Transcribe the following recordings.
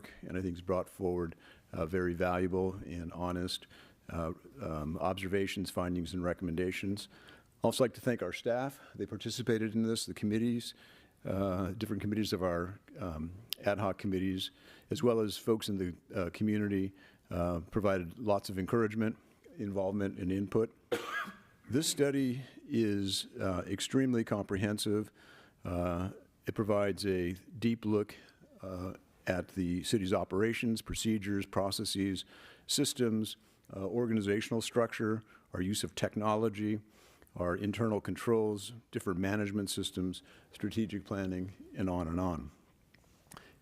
work, and I think has brought forward very valuable and honest observations, findings, and recommendations. I'd also like to thank our staff. They participated in this, the committees, different committees of our ad hoc committees, as well as folks in the community provided lots of encouragement, involvement, and input. This study is extremely comprehensive. It provides a deep look at the city's operations, procedures, processes, systems, organizational structure, our use of technology, our internal controls, different management systems, strategic planning, and on and on.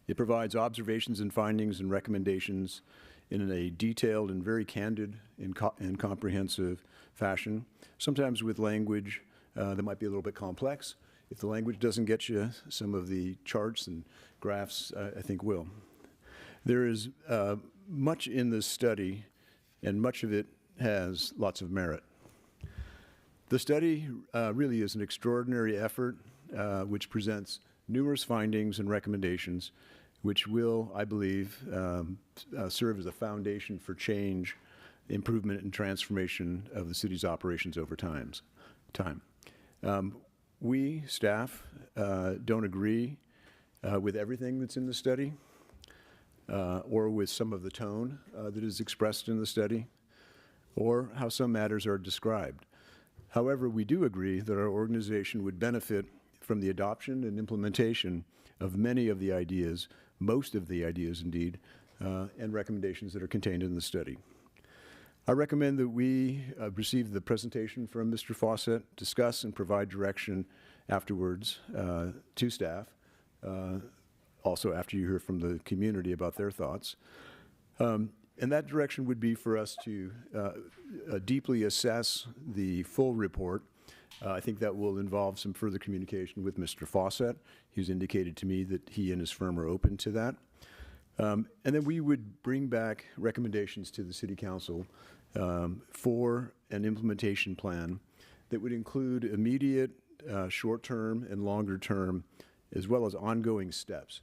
It provides observations and findings and recommendations in a detailed and very candid and comprehensive fashion, sometimes with language that might be a little bit complex. If the language doesn't get you, some of the charts and graphs, I think, will. There is much in this study, and much of it has lots of merit. The study really is an extraordinary effort which presents numerous findings and recommendations which will, I believe, serve as a foundation for change, improvement, and transformation of the city's operations over time. We, staff, don't agree with everything that's in the study or with some of the tone that is expressed in the study or how some matters are described. However, we do agree that our organization would benefit from the adoption and implementation of many of the ideas, most of the ideas indeed, and recommendations that are contained in the study. I recommend that we receive the presentation from Mr. Fawcett, discuss and provide direction afterwards to staff, also after you hear from the community about their thoughts. And that direction would be for us to deeply assess the full report. I think that will involve some further communication with Mr. Fawcett. He's indicated to me that he and his firm are open to that. And then we would bring back recommendations to the City Council for an implementation plan that would include immediate, short-term, and longer-term, as well as ongoing steps.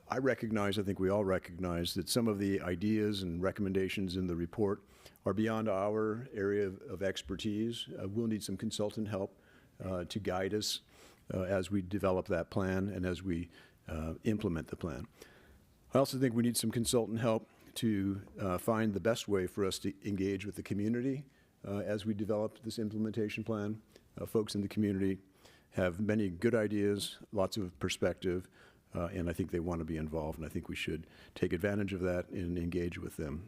I recognize, I think we all recognize, that some of the ideas and recommendations in the report are beyond our area of expertise. We'll need some consultant help to guide us as we develop that plan and as we implement the plan. I also think we need some consultant help to find the best way for us to engage with the community as we develop this implementation plan. Folks in the community have many good ideas, lots of perspective, and I think they want to be involved, and I think we should take advantage of that and engage with them.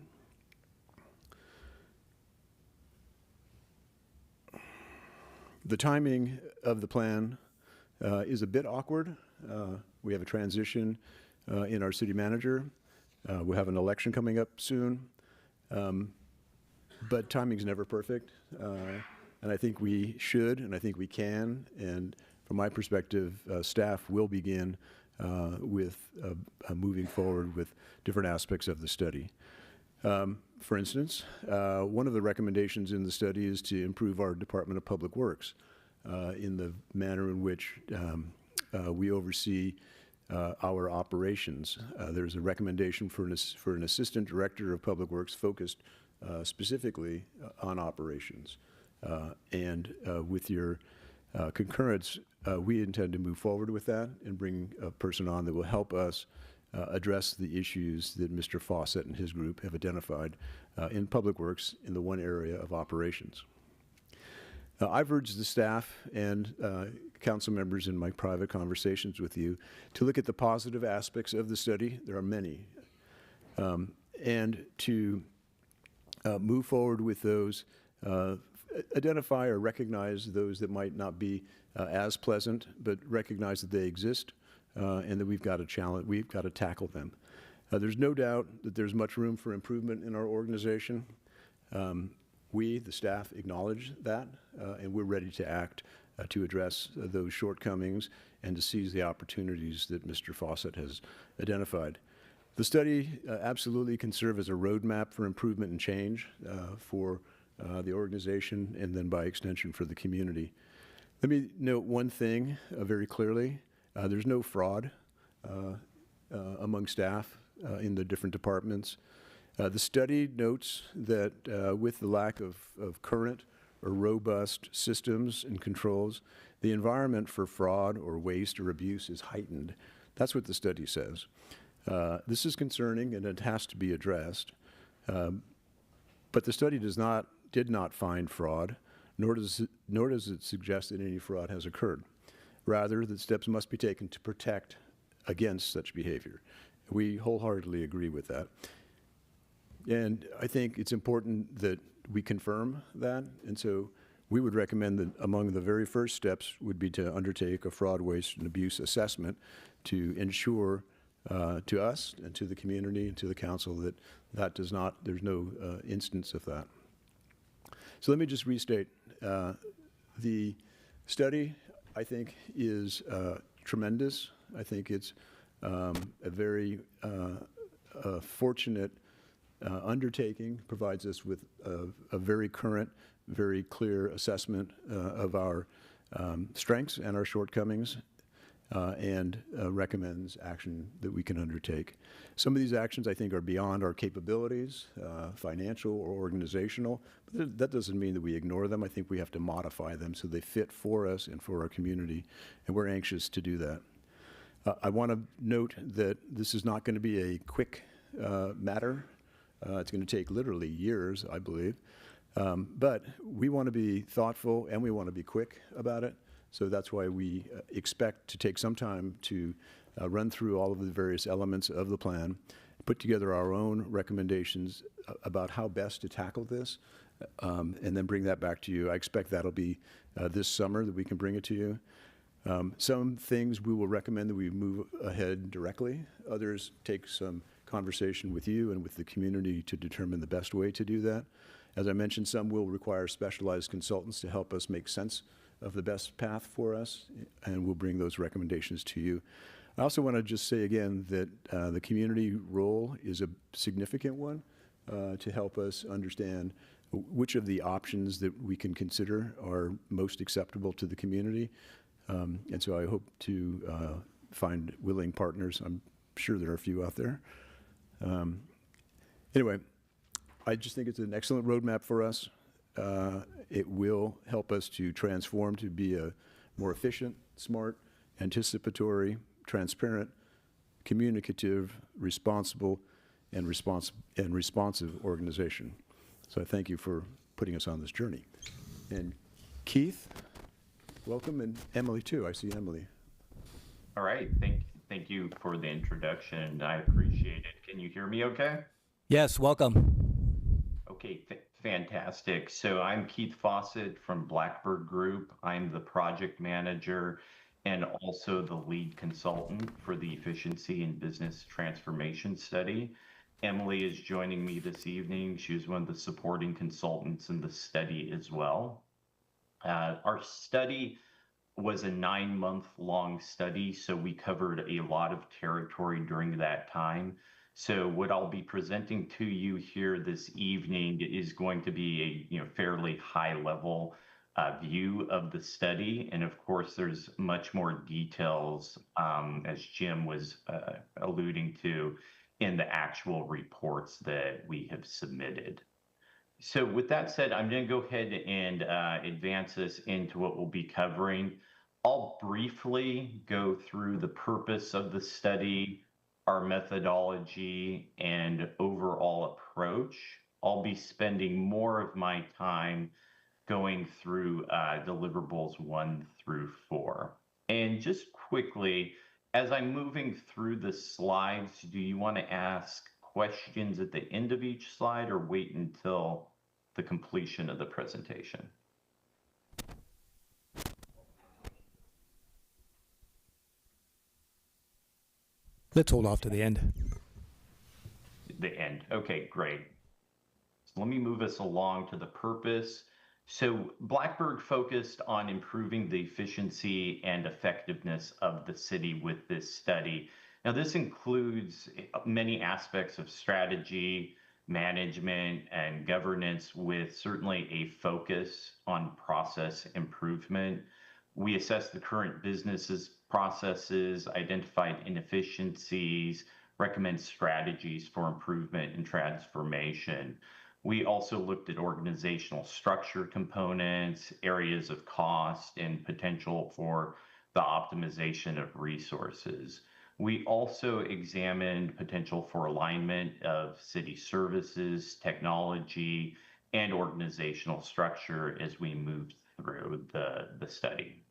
The timing of the plan is a bit awkward. We have a transition in our city manager. We'll have an election coming up soon, but timing's never perfect, and I think we should, and I think we can, and from my perspective, staff will begin with moving forward with different aspects of the study. For instance, one of the recommendations in the study is to improve our Department of Public Works in the manner in which we oversee our operations. There's a recommendation for an assistant director of Public Works focused specifically on operations. And with your concurrence, we intend to move forward with that and bring a person on that will help us address the issues that Mr. Fawcett and his group have identified in Public Works in the one area of operations. I've urged the staff and council members in my private conversations with you to look at the positive aspects of the study. There are many. And to move forward with those, identify or recognize those that might not be as pleasant, but recognize that they exist and that we've got to tackle them. There's no doubt that there's much room for improvement in our organization. We, the staff, acknowledge that, and we're ready to act to address those shortcomings and to seize the opportunities that Mr. Fawcett has identified. The study absolutely can serve as a roadmap for improvement and change for the organization and then by extension for the community. Let me note one thing very clearly. There's no fraud among staff in the different departments. The study notes that with the lack of current or robust systems and controls, the environment for fraud or waste or abuse is heightened. That's what the study says. This is concerning and it has to be addressed. But the study did not find fraud, nor does it suggest that any fraud has occurred. Rather, that steps must be taken to protect against such behavior. We wholeheartedly agree with that. And I think it's important that we confirm that. And so we would recommend that among the very first steps would be to undertake a fraud, waste, and abuse assessment to ensure to us and to the community and to the council that there's no instance of that. So let me just restate. The study, I think, is tremendous. I think it's a very fortunate undertaking, provides us with a very current, very clear assessment of our strengths and our shortcomings, and recommends action that we can undertake. Some of these actions, I think, are beyond our capabilities, financial or organizational, but that doesn't mean that we ignore them. I think we have to modify them so they fit for us and for our community, and we're anxious to do that. I want to note that this is not going to be a quick matter. It's going to take literally years, I believe. But we want to be thoughtful and we want to be quick about it. So that's why we expect to take some time to run through all of the various elements of the plan, put together our own recommendations about how best to tackle this, and then bring that back to you. I expect that'll be this summer that we can bring it to you. Some things we will recommend that we move ahead directly. Others take some conversation with you and with the community to determine the best way to do that. As I mentioned, some will require specialized consultants to help us make sense of the best path for us, and we'll bring those recommendations to you. I also want to just say again that the community role is a significant one to help us understand which of the options that we can consider are most acceptable to the community. And so I hope to find willing partners. I'm sure there are a few out there. Anyway, I just think it's an excellent roadmap for us. It will help us to transform to be a more efficient, smart, anticipatory, transparent, communicative, responsible, and responsive organization. So I thank you for putting us on this journey. And Keith, welcome, and Emily too. I see Emily. All right, thank you for the introduction. I appreciate it. Can you hear me okay? Yes, welcome. Okay, fantastic. So I'm Keith Fawcett from Blackbird Group. I'm the project manager and also the lead consultant for the Efficiency and Business Transformation Study. Emily is joining me this evening. She was one of the supporting consultants in the study as well. Our study was a 9-month-long study, so we covered a lot of territory during that time. So what I'll be presenting to you here this evening is going to be a fairly high-level view of the study, and of course there's much more details, as Jim was alluding to, in the actual reports that we have submitted. So with that said, I'm going to go ahead and advance us into what we'll be covering. I'll briefly go through the purpose of the study, our methodology, and overall approach. I'll be spending more of my time going through deliverables 1 through 4. And just quickly, as I'm moving through the slides, do you want to ask questions at the end of each slide or wait until the completion of the presentation? Let's hold off to the end. The end. Okay, great. So let me move us along to the purpose. So Blackbird focused on improving the efficiency and effectiveness of the city with this study. Now, this includes many aspects of strategy, management, and governance, with certainly a focus on process improvement. We assessed the current businesses, processes, identified inefficiencies, recommend strategies for improvement and transformation. We also looked at organizational structure components, areas of cost, and potential for the optimization of resources. We also examined potential for alignment of city services, technology, and organizational structure as we moved through the study.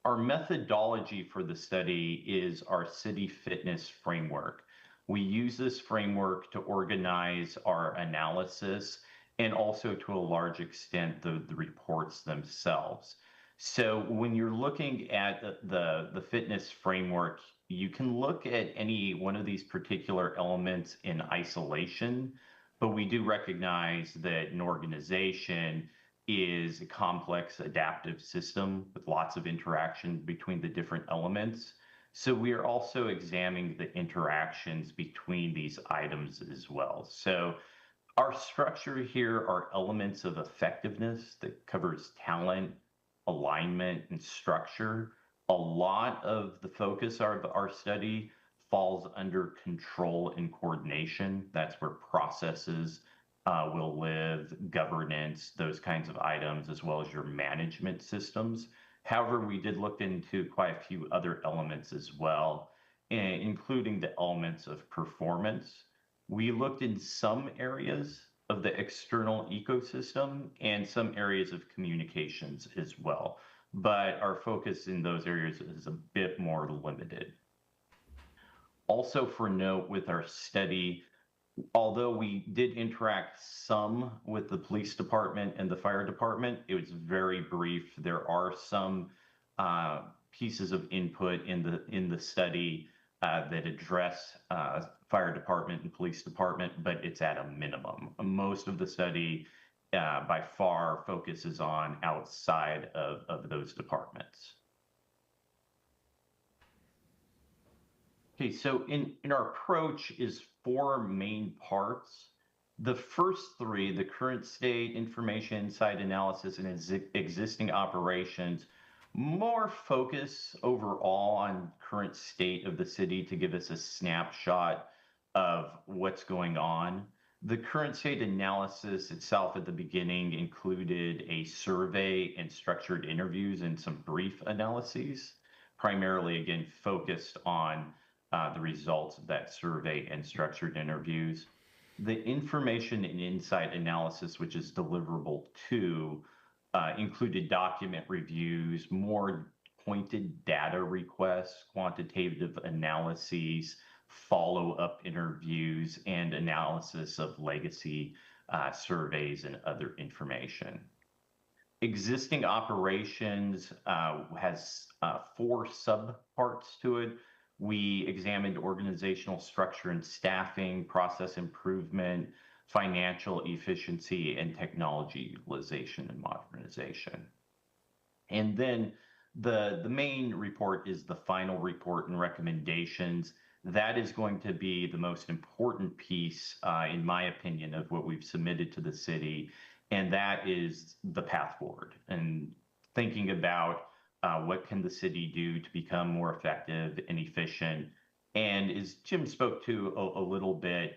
Our methodology for the study is our city fitness framework. We use this framework to organize our analysis and also to a large extent the reports themselves. So when you're looking at the fitness framework, you can look at any one of these particular elements in isolation, but we do recognize that an organization is a complex adaptive system with lots of interaction between the different elements. So we are also examining the interactions between these items as well. So our structure here are elements of effectiveness that covers talent, alignment, and structure. A lot of the focus of our study falls under control and coordination. That's where processes will live, governance, those kinds of items, as well as your management systems. However, we did look into quite a few other elements as well, including the elements of performance. We looked in some areas of the external ecosystem and some areas of communications as well, but our focus in those areas is a bit more limited. Also for note with our study, although we did interact some with the police department and the fire department, it was very brief. There are some pieces of input in the study that address fire department and police department, but it's at a minimum. Most of the study by far focuses on outside of those departments. Okay, so in our approach is 4 main parts. The first 3, the current state, information, insight analysis, and existing operations, more focus overall on current state of the city to give us a snapshot of what's going on. The current state analysis itself at the beginning included a survey and structured interviews and some brief analyses, primarily again focused on the results of that survey and structured interviews. The information and insight analysis, which is deliverable 2, included document reviews, more pointed data requests, quantitative analyses, follow-up interviews, and analysis of legacy surveys and other information. Existing operations has 4 subparts to it. We examined organizational structure and staffing, process improvement, financial efficiency, and technology utilization and modernization. And then the main report is the final report and recommendations. That is going to be the most important piece, in my opinion, of what we've submitted to the city, and that is the path forward and thinking about what can the city do to become more effective and efficient. And as Jim spoke to a little bit,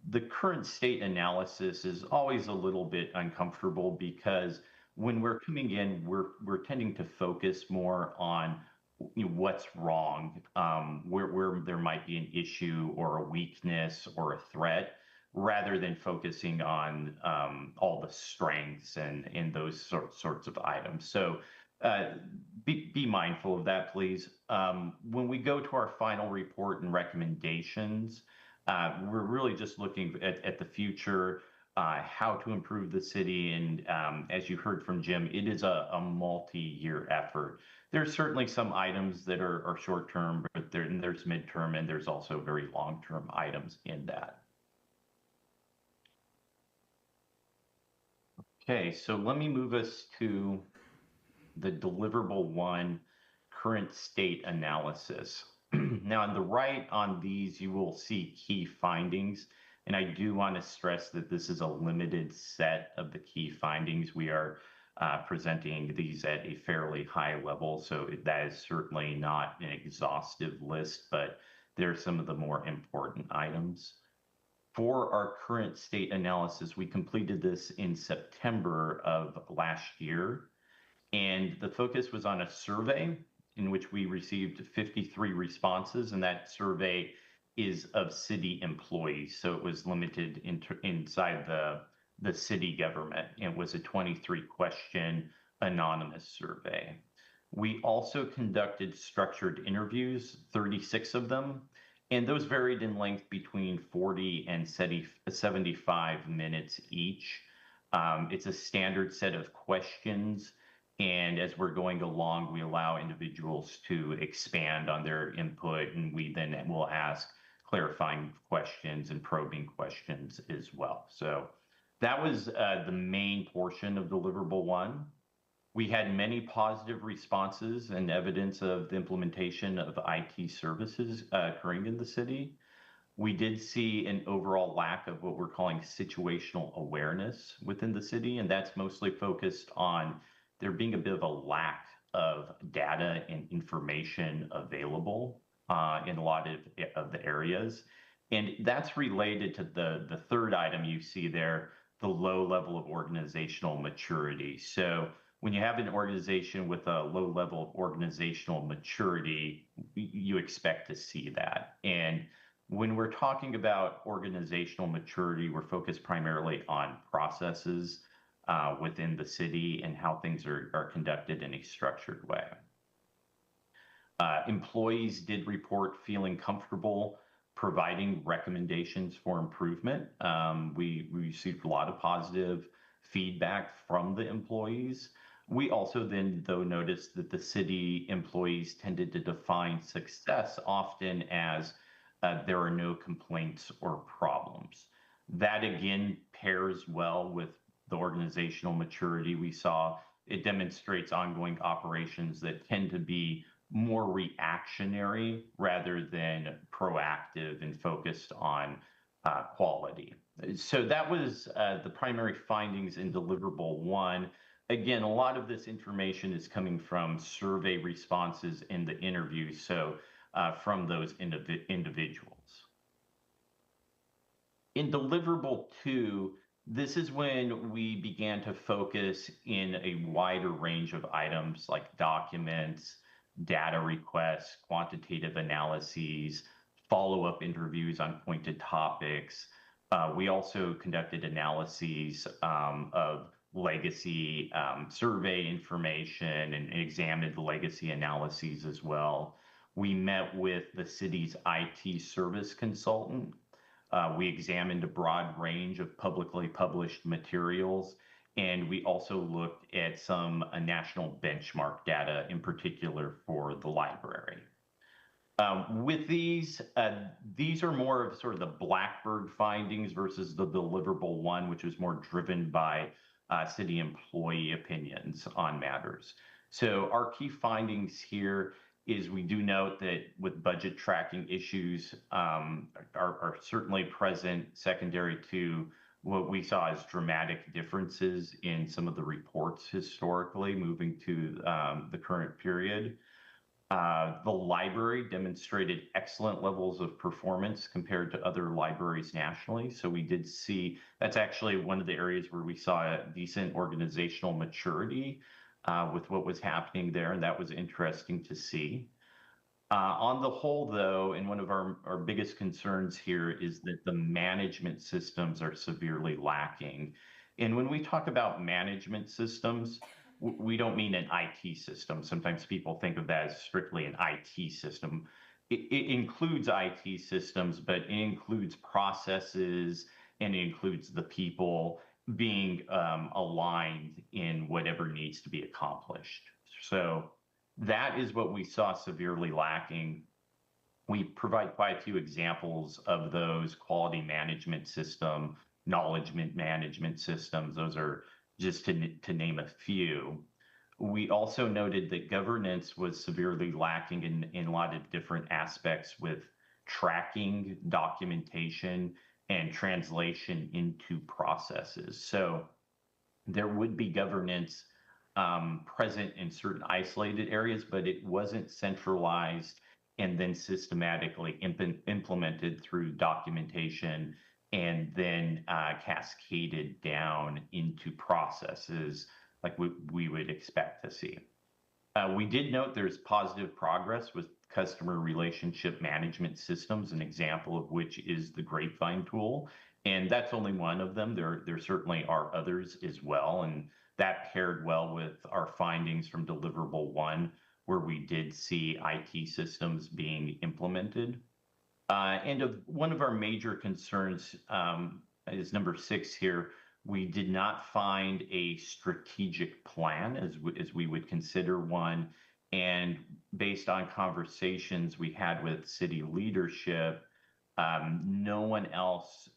the current state analysis is always a little bit uncomfortable because when we're coming in, we're tending to focus more on what's wrong, where there might be an issue or a weakness or a threat, rather than focusing on all the strengths and those sorts of items. So be mindful of that, please. When we go to our final report and recommendations, we're really just looking at the future, how to improve the city. And as you heard from Jim, it is a multi-year effort. There's certainly some items that are short-term, but there's midterm, and there's also very long-term items in that. Okay, so let me move us to the deliverable 1, current state analysis. Now, on the right on these, you will see key findings. And I do want to stress that this is a limited set of the key findings. We are presenting these at a fairly high level. So that is certainly not an exhaustive list, but they're some of the more important items. For our current state analysis, we completed this in September of last year, and the focus was on a survey in which we received 53 responses, and that survey is of city employees. So it was limited inside the city government. It was a 23-question anonymous survey. We also conducted structured interviews, 36 of them, and those varied in length between 40 and 75 minutes each. It's a standard set of questions, and as we're going along, we allow individuals to expand on their input, and we then will ask clarifying questions and probing questions as well. So that was the main portion of deliverable 1. We had many positive responses and evidence of the implementation of IT services occurring in the city. We did see an overall lack of what we're calling situational awareness within the city, and that's mostly focused on there being a bit of a lack of data and information available in a lot of the areas. And that's related to the third item you see there, the low level of organizational maturity. So when you have an organization with a low level of organizational maturity, you expect to see that. And when we're talking about organizational maturity, we're focused primarily on processes within the city and how things are conducted in a structured way. Employees did report feeling comfortable providing recommendations for improvement. We received a lot of positive feedback from the employees. We also then, though, noticed that the city employees tended to define success often as there are no complaints or problems. That, again, pairs well with the organizational maturity we saw. It demonstrates ongoing operations that tend to be more reactionary rather than proactive and focused on quality. So that was the primary findings in deliverable 1. Again, a lot of this information is coming from survey responses in the interview, so from those individuals. In deliverable 2, this is when we began to focus in a wider range of items like documents, data requests, quantitative analyses, follow-up interviews on pointed topics. We also conducted analyses of legacy survey information and examined the legacy analyses as well. We met with the city's IT service consultant. We examined a broad range of publicly published materials, and we also looked at some national benchmark data, in particular for the library. With these are more of sort of the Blackbird findings versus the deliverable 1, which was more driven by city employee opinions on matters. So our key findings here is we do note that with budget tracking issues are certainly present, secondary to what we saw as dramatic differences in some of the reports historically moving to the current period. The library demonstrated excellent levels of performance compared to other libraries nationally. So we did see that's actually one of the areas where we saw a decent organizational maturity with what was happening there, and that was interesting to see. On the whole, though, and one of our biggest concerns here is that the management systems are severely lacking. And when we talk about management systems, we don't mean an IT system. Sometimes people think of that as strictly an IT system. It includes IT systems, but it includes processes and it includes the people being aligned in whatever needs to be accomplished. So that is what we saw severely lacking. We provide quite a few examples of those: quality management system, knowledge management systems. Those are just to name a few. We also noted that governance was severely lacking in a lot of different aspects with tracking, documentation, and translation into processes. So there would be governance present in certain isolated areas, but it wasn't centralized and then systematically implemented through documentation and then cascaded down into processes like we would expect to see. We did note there's positive progress with customer relationship management systems, an example of which is the Grapevine tool. And that's only one of them. There certainly are others as well. And that paired well with our findings from Deliverable 1, where we did see IT systems being implemented. And one of our major concerns is number 6 here. We did not find a strategic plan as we would consider one. And based on conversations we had with city leadership, no one else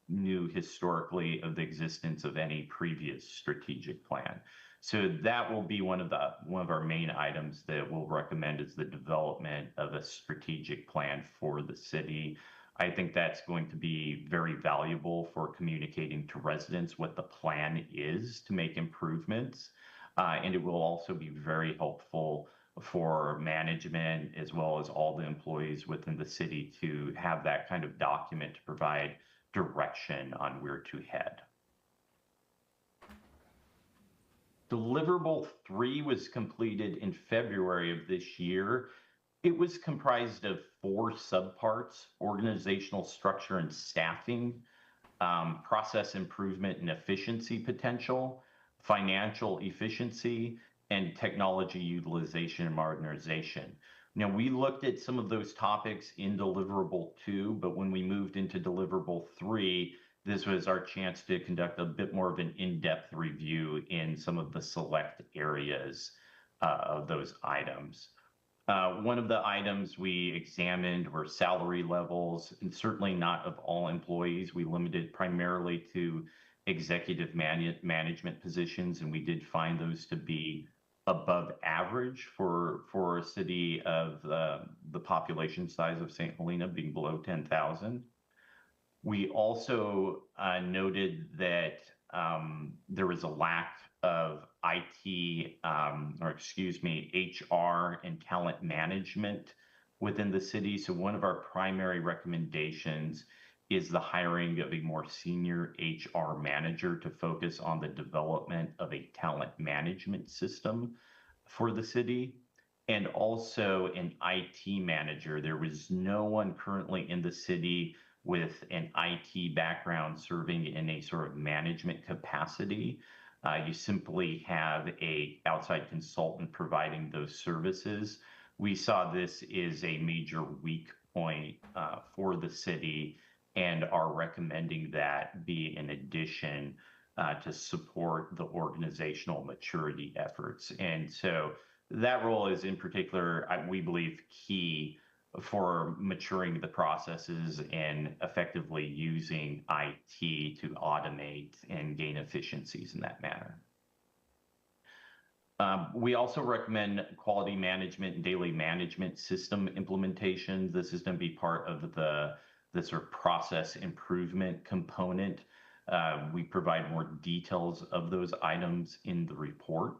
knew historically of the existence of any previous strategic plan. So that will be one of our main items that we'll recommend is the development of a strategic plan for the city. I think that's going to be very valuable for communicating to residents what the plan is to make improvements. And it will also be very helpful for management as well as all the employees within the city to have that kind of document to provide direction on where to head. Deliverable 3 was completed in February of this year. It was comprised of 4 subparts: organizational structure and staffing, process improvement and efficiency potential, financial efficiency, and technology utilization and modernization. Now, we looked at some of those topics in Deliverable 2, but when we moved into Deliverable 3, this was our chance to conduct a bit more of an in-depth review in some of the select areas of those items. One of the items we examined were salary levels, and certainly not of all employees. We limited primarily to executive management positions, and we did find those to be above average for a city of the population size of St. Helena, being below 10,000. We also noted that there was a lack of IT, HR and talent management within the city. So one of our primary recommendations is the hiring of a more senior HR manager to focus on the development of a talent management system for the city, and also an IT manager. There was no one currently in the city with an IT background serving in a sort of management capacity. You simply have an outside consultant providing those services. We saw this as a major weak point for the city and are recommending that be an addition to support the organizational maturity efforts. And so that role is in particular, we believe, key for maturing the processes and effectively using IT to automate and gain efficiencies in that manner. We also recommend quality management and daily management system implementation. This is going to be part of the sort of process improvement component. We provide more details of those items in the report.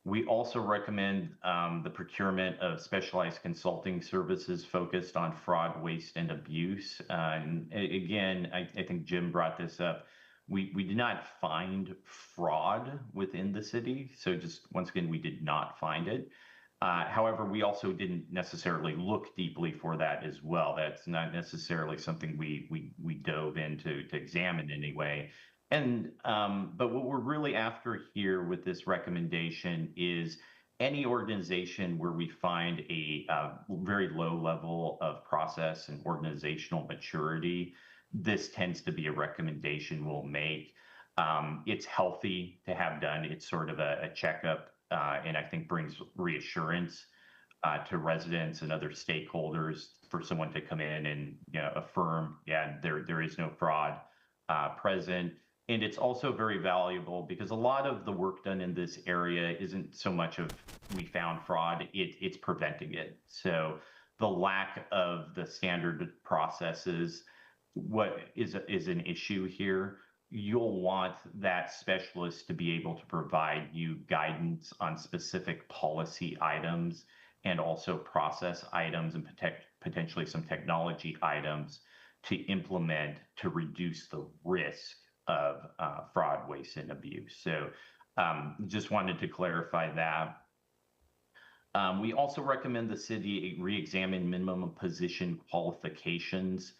We also recommend the procurement of specialized consulting services focused on fraud, waste, and abuse. And again, I think Jim brought this up. We did not find fraud within the city. So just once again, we did not find it. However, we also didn't necessarily look deeply for that as well. That's not necessarily something we dove into to examine anyway. And but what we're really after here with this recommendation is any organization where we find a very low level of process and organizational maturity, this tends to be a recommendation we'll make. It's healthy to have done. It's sort of a checkup, and I think brings reassurance to residents and other stakeholders for someone to come in and affirm, yeah, there is no fraud present. And it's also very valuable because a lot of the work done in this area isn't so much of we found fraud, it's preventing it. So the lack of the standard processes, what is an issue here. you'll want that specialist to be able to provide you guidance on specific policy items and also process items and potentially some technology items to implement to reduce the risk of fraud, waste, and abuse. So just wanted to clarify that. We also recommend the city re-examine minimum position qualifications.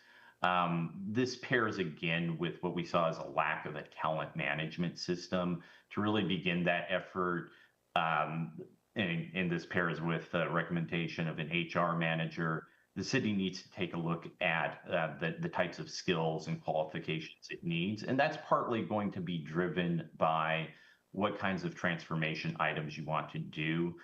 This pairs again with what we saw as a lack of a talent management system to really begin that effort. And this pairs with the recommendation of an HR manager. The city needs to take a look at the types of skills and qualifications it needs. And that's partly going to be driven by what kinds of transformation items you want to do.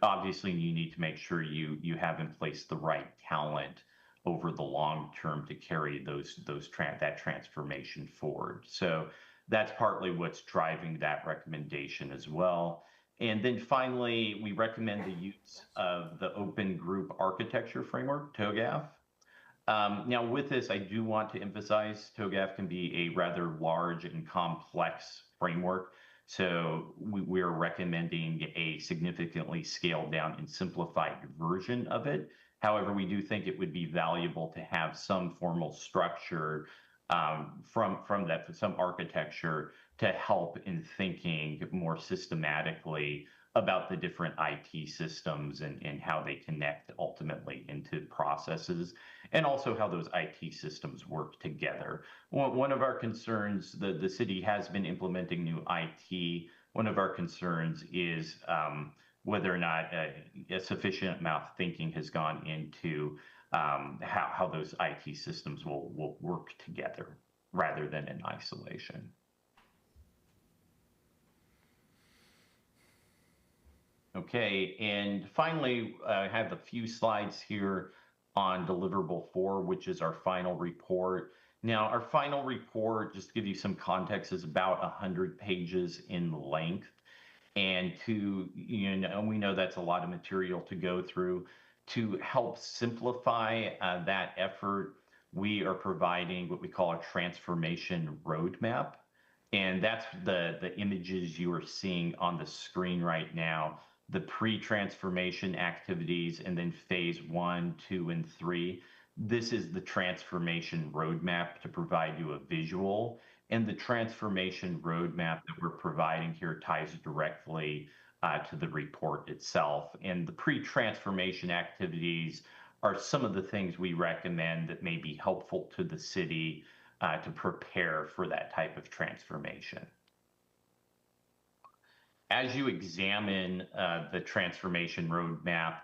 Obviously, you need to make sure you have in place the right talent over the long term to carry that transformation forward. So that's partly what's driving that recommendation as well. And then finally, we recommend the use of the Open Group Architecture Framework, TOGAF. Now, with this, I do want to emphasize TOGAF can be a rather large and complex framework. So we're recommending a significantly scaled down and simplified version of it. However, we do think it would be valuable to have some formal structure from that, some architecture to help in thinking more systematically about the different IT systems and how they connect ultimately into processes, and also how those IT systems work together. One of our concerns, the city has been implementing new IT. One of our concerns is whether or not a sufficient amount of thinking has gone into how those IT systems will work together rather than in isolation. Okay, and finally, I have a few slides here on deliverable 4, which is our final report. Now, our final report, just to give you some context, is about 100 pages in length. And we know that's a lot of material to go through. To help simplify that effort, we are providing what we call a transformation roadmap. And that's the images you are seeing on the screen right now, the pre-transformation activities, and then phase 1, 2, and 3. This is the transformation roadmap to provide you a visual. And the transformation roadmap that we're providing here ties directly to the report itself. And the pre-transformation activities are some of the things we recommend that may be helpful to the city to prepare for that type of transformation. As you examine the transformation roadmap,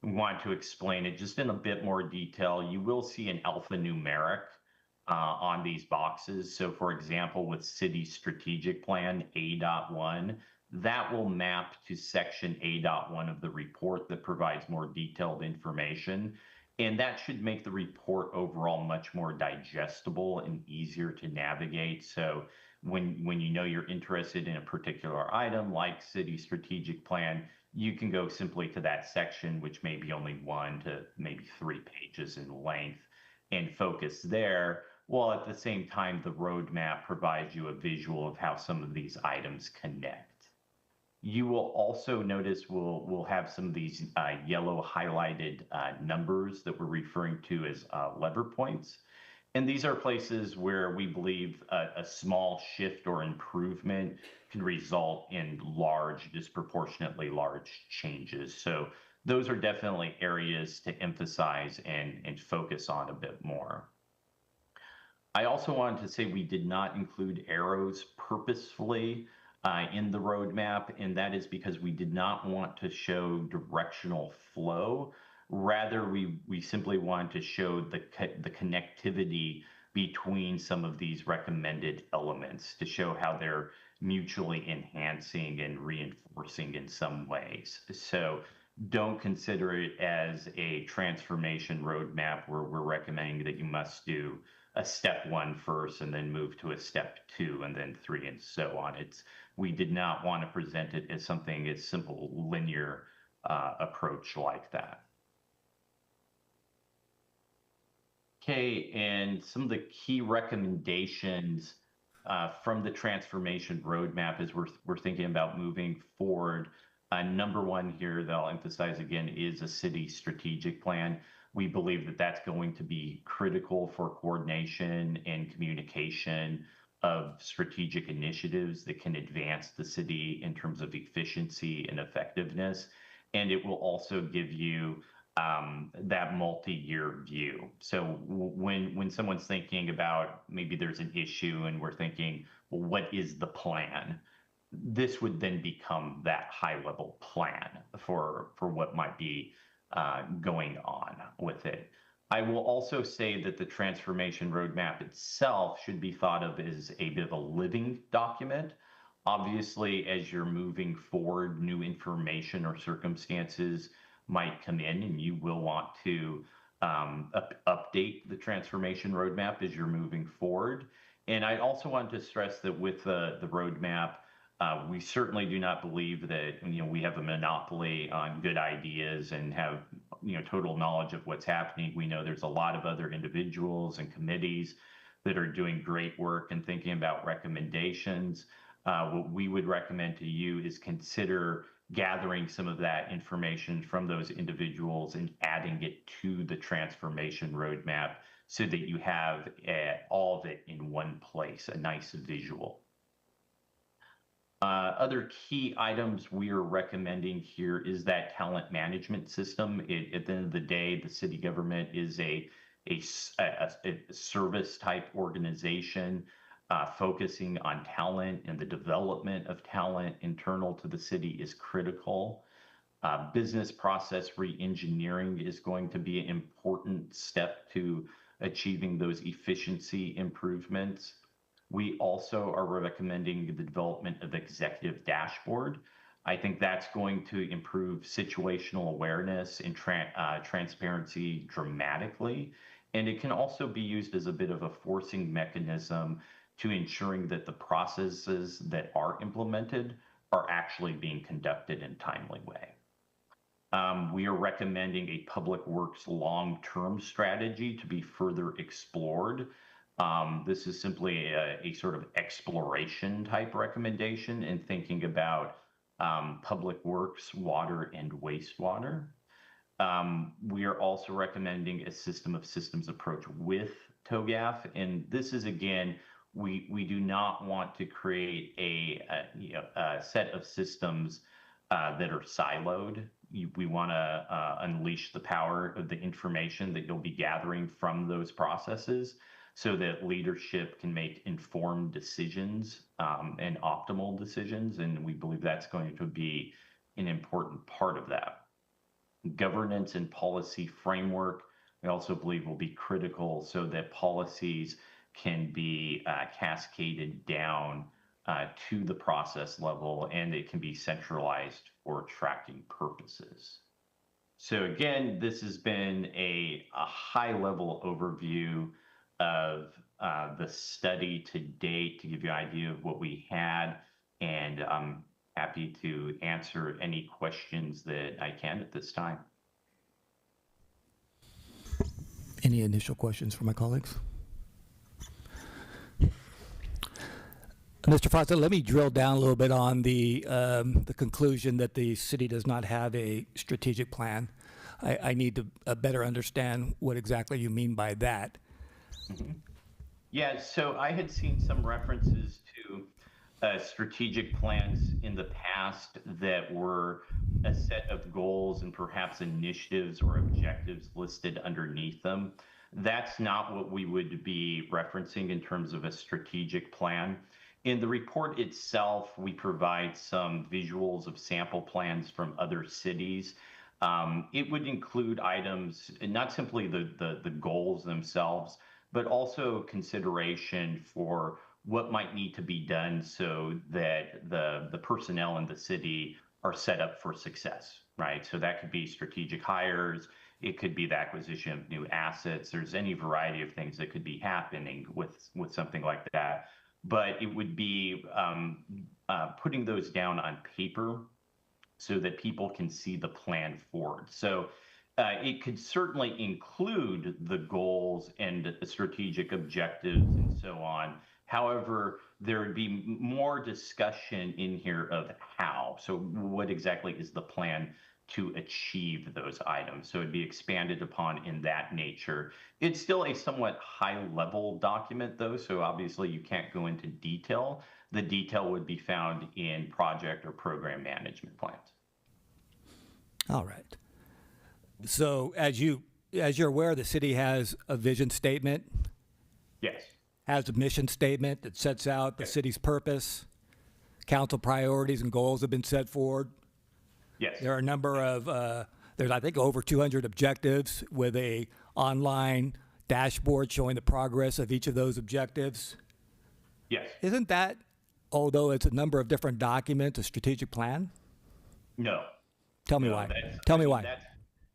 we want to explain it just in a bit more detail. You will see an alphanumeric on these boxes. So for example, with City Strategic Plan A.1, that will map to section A.1 of the report that provides more detailed information. And that should make the report overall much more digestible and easier to navigate. So when you know you're interested in a particular item like City Strategic Plan, you can go simply to that section, which may be only 1 to maybe 3 pages in length, and focus there, while at the same time the roadmap provides you a visual of how some of these items connect. You will also notice we'll have some of these yellow highlighted numbers that we're referring to as lever points. And these are places where we believe a small shift or improvement can result in disproportionately large changes. So those are definitely areas to emphasize and focus on a bit more. I also wanted to say we did not include arrows purposefully in the roadmap, and that is because we did not want to show directional flow. Rather, we simply want to show the connectivity between some of these recommended elements to show how they're mutually enhancing and reinforcing in some ways. So don't consider it as a transformation roadmap where we're recommending that you must do a step 1 first and then move to a step 2 and then 3 and so on. We did not want to present it as something as simple linear approach like that. Okay, and some of the key recommendations from the transformation roadmap, as we're thinking about moving forward, number one here that I'll emphasize again is a city strategic plan. We believe that that's going to be critical for coordination and communication of strategic initiatives that can advance the city in terms of efficiency and effectiveness. And it will also give you that multi-year view. So when someone's thinking about maybe there's an issue and we're thinking, well, what is the plan? This would then become that high-level plan for what might be going on with it. I will also say that the transformation roadmap itself should be thought of as a bit of a living document. Obviously, as you're moving forward, new information or circumstances might come in, and you will want to update the transformation roadmap as you're moving forward. And I also want to stress that with the roadmap, we certainly do not believe that we have a monopoly on good ideas and have total knowledge of what's happening. We know there's a lot of other individuals and committees that are doing great work and thinking about recommendations. What we would recommend to you is consider gathering some of that information from those individuals and adding it to the transformation roadmap so that you have all of it in one place, a nice visual. Other key items we are recommending here is that talent management system. At the end of the day, the city government is a service type organization focusing on talent, and the development of talent internal to the city is critical. Business process re-engineering is going to be an important step to achieving those efficiency improvements. We also are recommending the development of executive dashboard. I think that's going to improve situational awareness and transparency dramatically. And it can also be used as a bit of a forcing mechanism to ensuring that the processes that are implemented are actually being conducted in a timely way. We are recommending a public works long-term strategy to be further explored. This is simply a sort of exploration type recommendation in thinking about public works, water, and wastewater. We are also recommending a system of systems approach with TOGAF. And this is, again, we do not want to create a set of systems that are siloed. We want to unleash the power of the information that you'll be gathering from those processes so that leadership can make informed decisions and optimal decisions. And we believe that's going to be an important part of that. Governance and policy framework, we also believe will be critical so that policies can be cascaded down to the process level, and it can be centralized for tracking purposes. So again, this has been a high-level overview of the study to date to give you an idea of what we had, and I'm happy to answer any questions that I can at this time. Any initial questions from my colleagues? Mr. Fawcett, let me drill down a little bit on the conclusion that the city does not have a strategic plan. I need to better understand what exactly you mean by that. Mm-hmm. Yeah, so I had seen some references to strategic plans in the past that were a set of goals and perhaps initiatives or objectives listed underneath them. That's not what we would be referencing in terms of a strategic plan. In the report itself, we provide some visuals of sample plans from other cities. It would include items, not simply the goals themselves, but also consideration for what might need to be done so that the personnel in the city are set up for success, right? So that could be strategic hires. It could be the acquisition of new assets. There's any variety of things that could be happening with something like that. But it would be putting those down on paper so that people can see the plan forward. So it could certainly include the goals and the strategic objectives and so on, However, there would be more discussion in here of how. So what exactly is the plan to achieve those items? So it'd be expanded upon in that nature. It's still a somewhat high level document though, so obviously you can't go into detail. The detail would be found in project or program management plans. All right. So as you're aware, the city has a vision statement, Yes. has a mission statement that sets out the city's purpose. Council priorities and goals have been set forward. Yes. There are a number of, there's I think over 200 objectives with a online dashboard showing the progress of each of those objectives. Yes. Isn't that, although it's a number of different documents, a strategic plan? No. Tell me No, why. that's- Tell I me mean, why.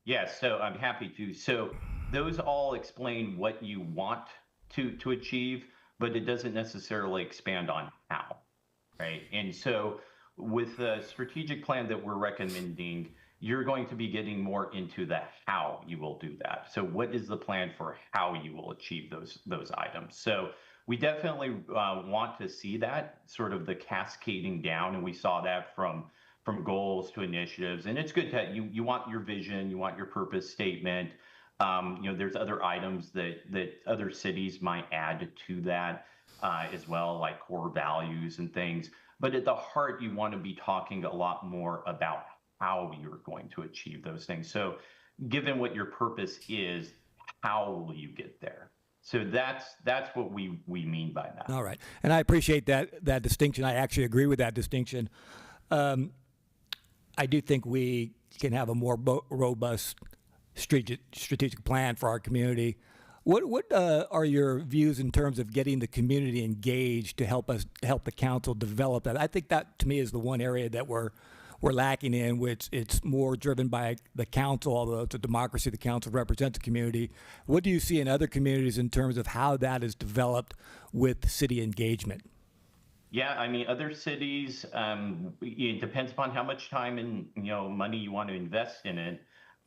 Yes, so I'm happy to. So those all explain what you want to achieve, but it doesn't necessarily expand on how, right? And so with the strategic plan that we're recommending, you're going to be getting more into the how you will do that. So what is the plan for how you will achieve those items? So we definitely want to see that sort of the cascading down, and we saw that from goals to initiatives. And it's good that you want your vision, you want your purpose statement. There's other items that other cities might add to that as well, like core values and things. But at the heart, you want to be talking a lot more about how you're going to achieve those things. So given what your purpose is, how will you get there? So that's what we mean by that. All right. And I appreciate that distinction. I actually agree with that distinction. I do think we can have a more robust strategic plan for our community. What are your views in terms of getting the community engaged to help the council develop that? I think that to me is the one area that we're lacking in, which it's more driven by the council, although it's a democracy, the council represents the community. What do you see in other communities in terms of how that is developed with city engagement? Yeah, I mean, other cities, it depends upon how much time and money you want to invest in it.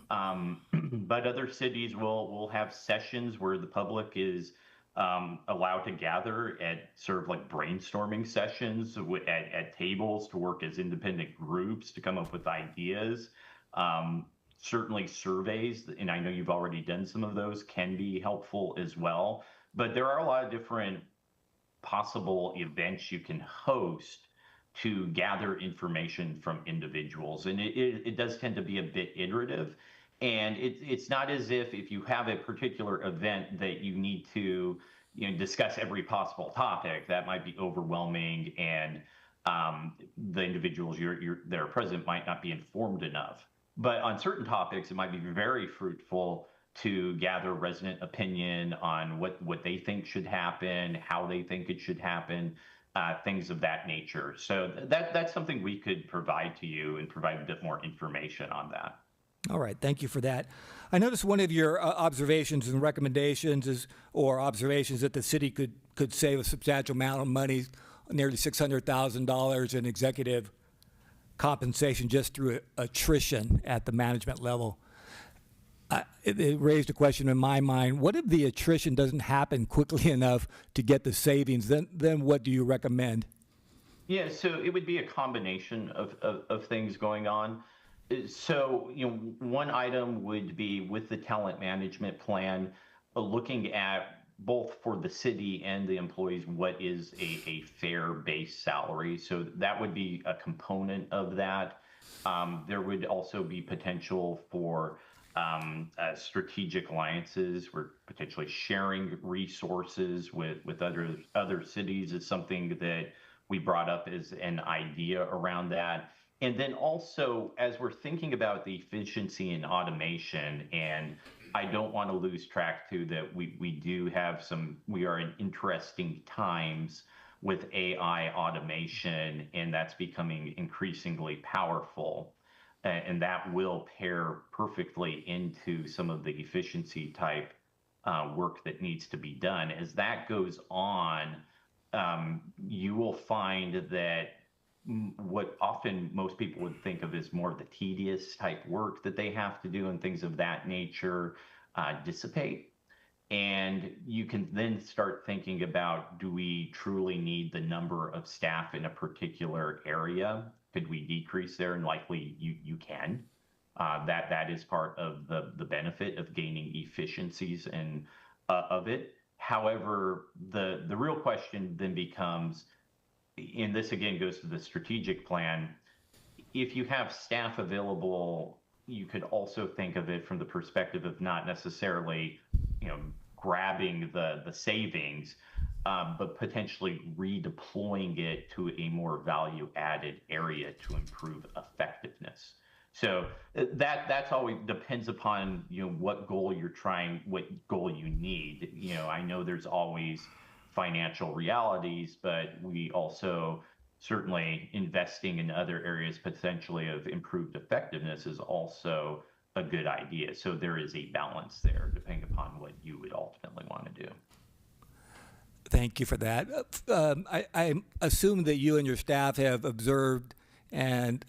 But other cities will have sessions where the public is allowed to gather at sort of like brainstorming sessions at tables to work as independent groups to come up with ideas. Certainly surveys, and I know you've already done some of those, can be helpful as well. But there are a lot of different possible events you can host to gather information from individuals. And it does tend to be a bit iterative. And it's not as if you have a particular event that you need to discuss every possible topic. That might be overwhelming, and the individuals that are present might not be informed enough. But on certain topics, it might be very fruitful to gather resident opinion on what they think should happen, how they think it should happen, things of that nature. So that's something we could provide to you and provide a bit more information on that. All right, thank you for that. I noticed one of your observations and recommendations or observations that the city could save a substantial amount of money, nearly $600,000 in executive compensation just through attrition at the management level. It raised a question in my mind. What if the attrition doesn't happen quickly enough to get the savings? Then what do you recommend? Yeah, so it would be a combination of things going on. So, one item would be with the talent management plan, looking at both for the city and the employees, what is a fair base salary? So that would be a component of that. There would also be potential for strategic alliances. We're potentially sharing resources with other cities is something that we brought up as an idea around that. And then also, as we're thinking about the efficiency and automation, and I don't want to lose track too that we are in interesting times with AI automation, and that's becoming increasingly powerful. And that will pair perfectly into some of the efficiency type work that needs to be done. As that goes on, you will find that what often most people would think of as more of the tedious type work that they have to do and things of that nature dissipate. And you can then start thinking about, do we truly need the number of staff in a particular area? Could we decrease there? And likely you can. That is part of the benefit of gaining efficiencies and of it. However, the real question then becomes, and this again goes to the strategic plan, if you have staff available, you could also think of it from the perspective of not necessarily, grabbing the savings, but potentially redeploying it to a more value-added area to improve effectiveness. So that's always depends upon what goal you're trying, what goal you need. I know there's always financial realities, but we also certainly investing in other areas potentially of improved effectiveness is also a good idea. So there is a balance there depending upon what you would ultimately want to do. Thank you for that. I assume that you and your staff have observed and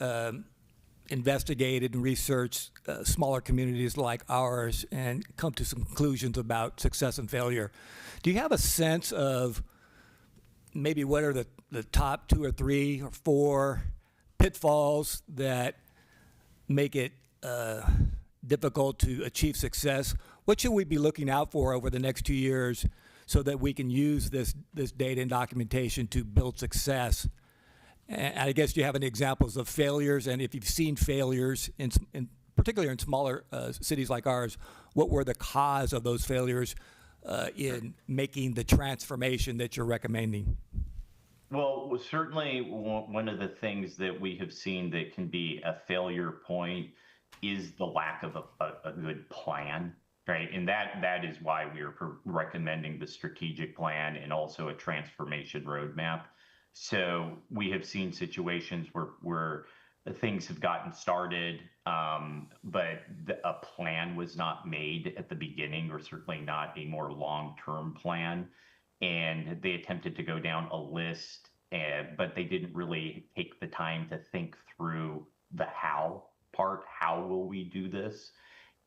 investigated and researched smaller communities like ours and come to some conclusions about success and failure. Do you have a sense of maybe what are the top 2 or 3 or 4 pitfalls that make it difficult to achieve success? What should we be looking out for over the next 2 years so that we can use this data and documentation to build success? And I guess you have any examples of failures, and if you've seen failures, in particularly in smaller cities like ours, what were the cause of those failures in making the transformation that you're recommending? Well, certainly one of the things that we have seen that can be a failure point is the lack of a good plan, right? And that is why we are recommending the strategic plan and also a transformation roadmap. So we have seen situations where things have gotten started, but a plan was not made at the beginning, or certainly not a more long-term plan. And they attempted to go down a list, but they didn't really take the time to think through the how part. How will we do this?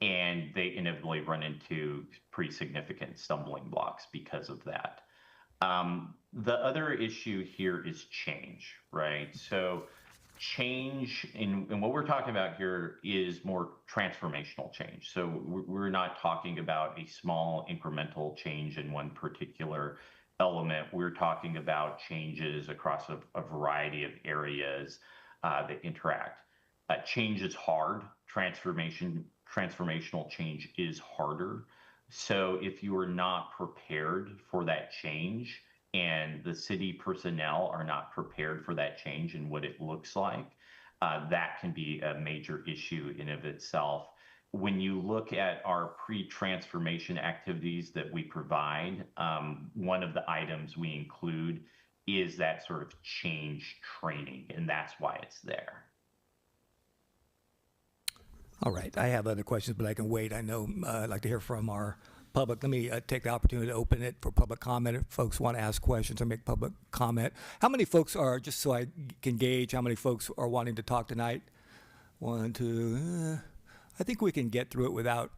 And they inevitably run into pretty significant stumbling blocks because of that. The other issue here is change, right? So change, and what we're talking about here is more transformational change. So we're not talking about a small incremental change in one particular element. We're talking about changes across a variety of areas that interact. Change is hard. Transformational change is harder. So if you are not prepared for that change, and the city personnel are not prepared for that change and what it looks like, that can be a major issue in of itself. When you look at our pre-transformation activities that we provide, one of the items we include is that sort of change training, and that's why it's there. All right. I have other questions, but I can wait. I know I'd like to hear from our public. Let me take the opportunity to open it for public comment. If folks want to ask questions or make public comment. How many folks are, just so I can gauge how many folks are wanting to talk tonight? 1, 2, I think we can get through it without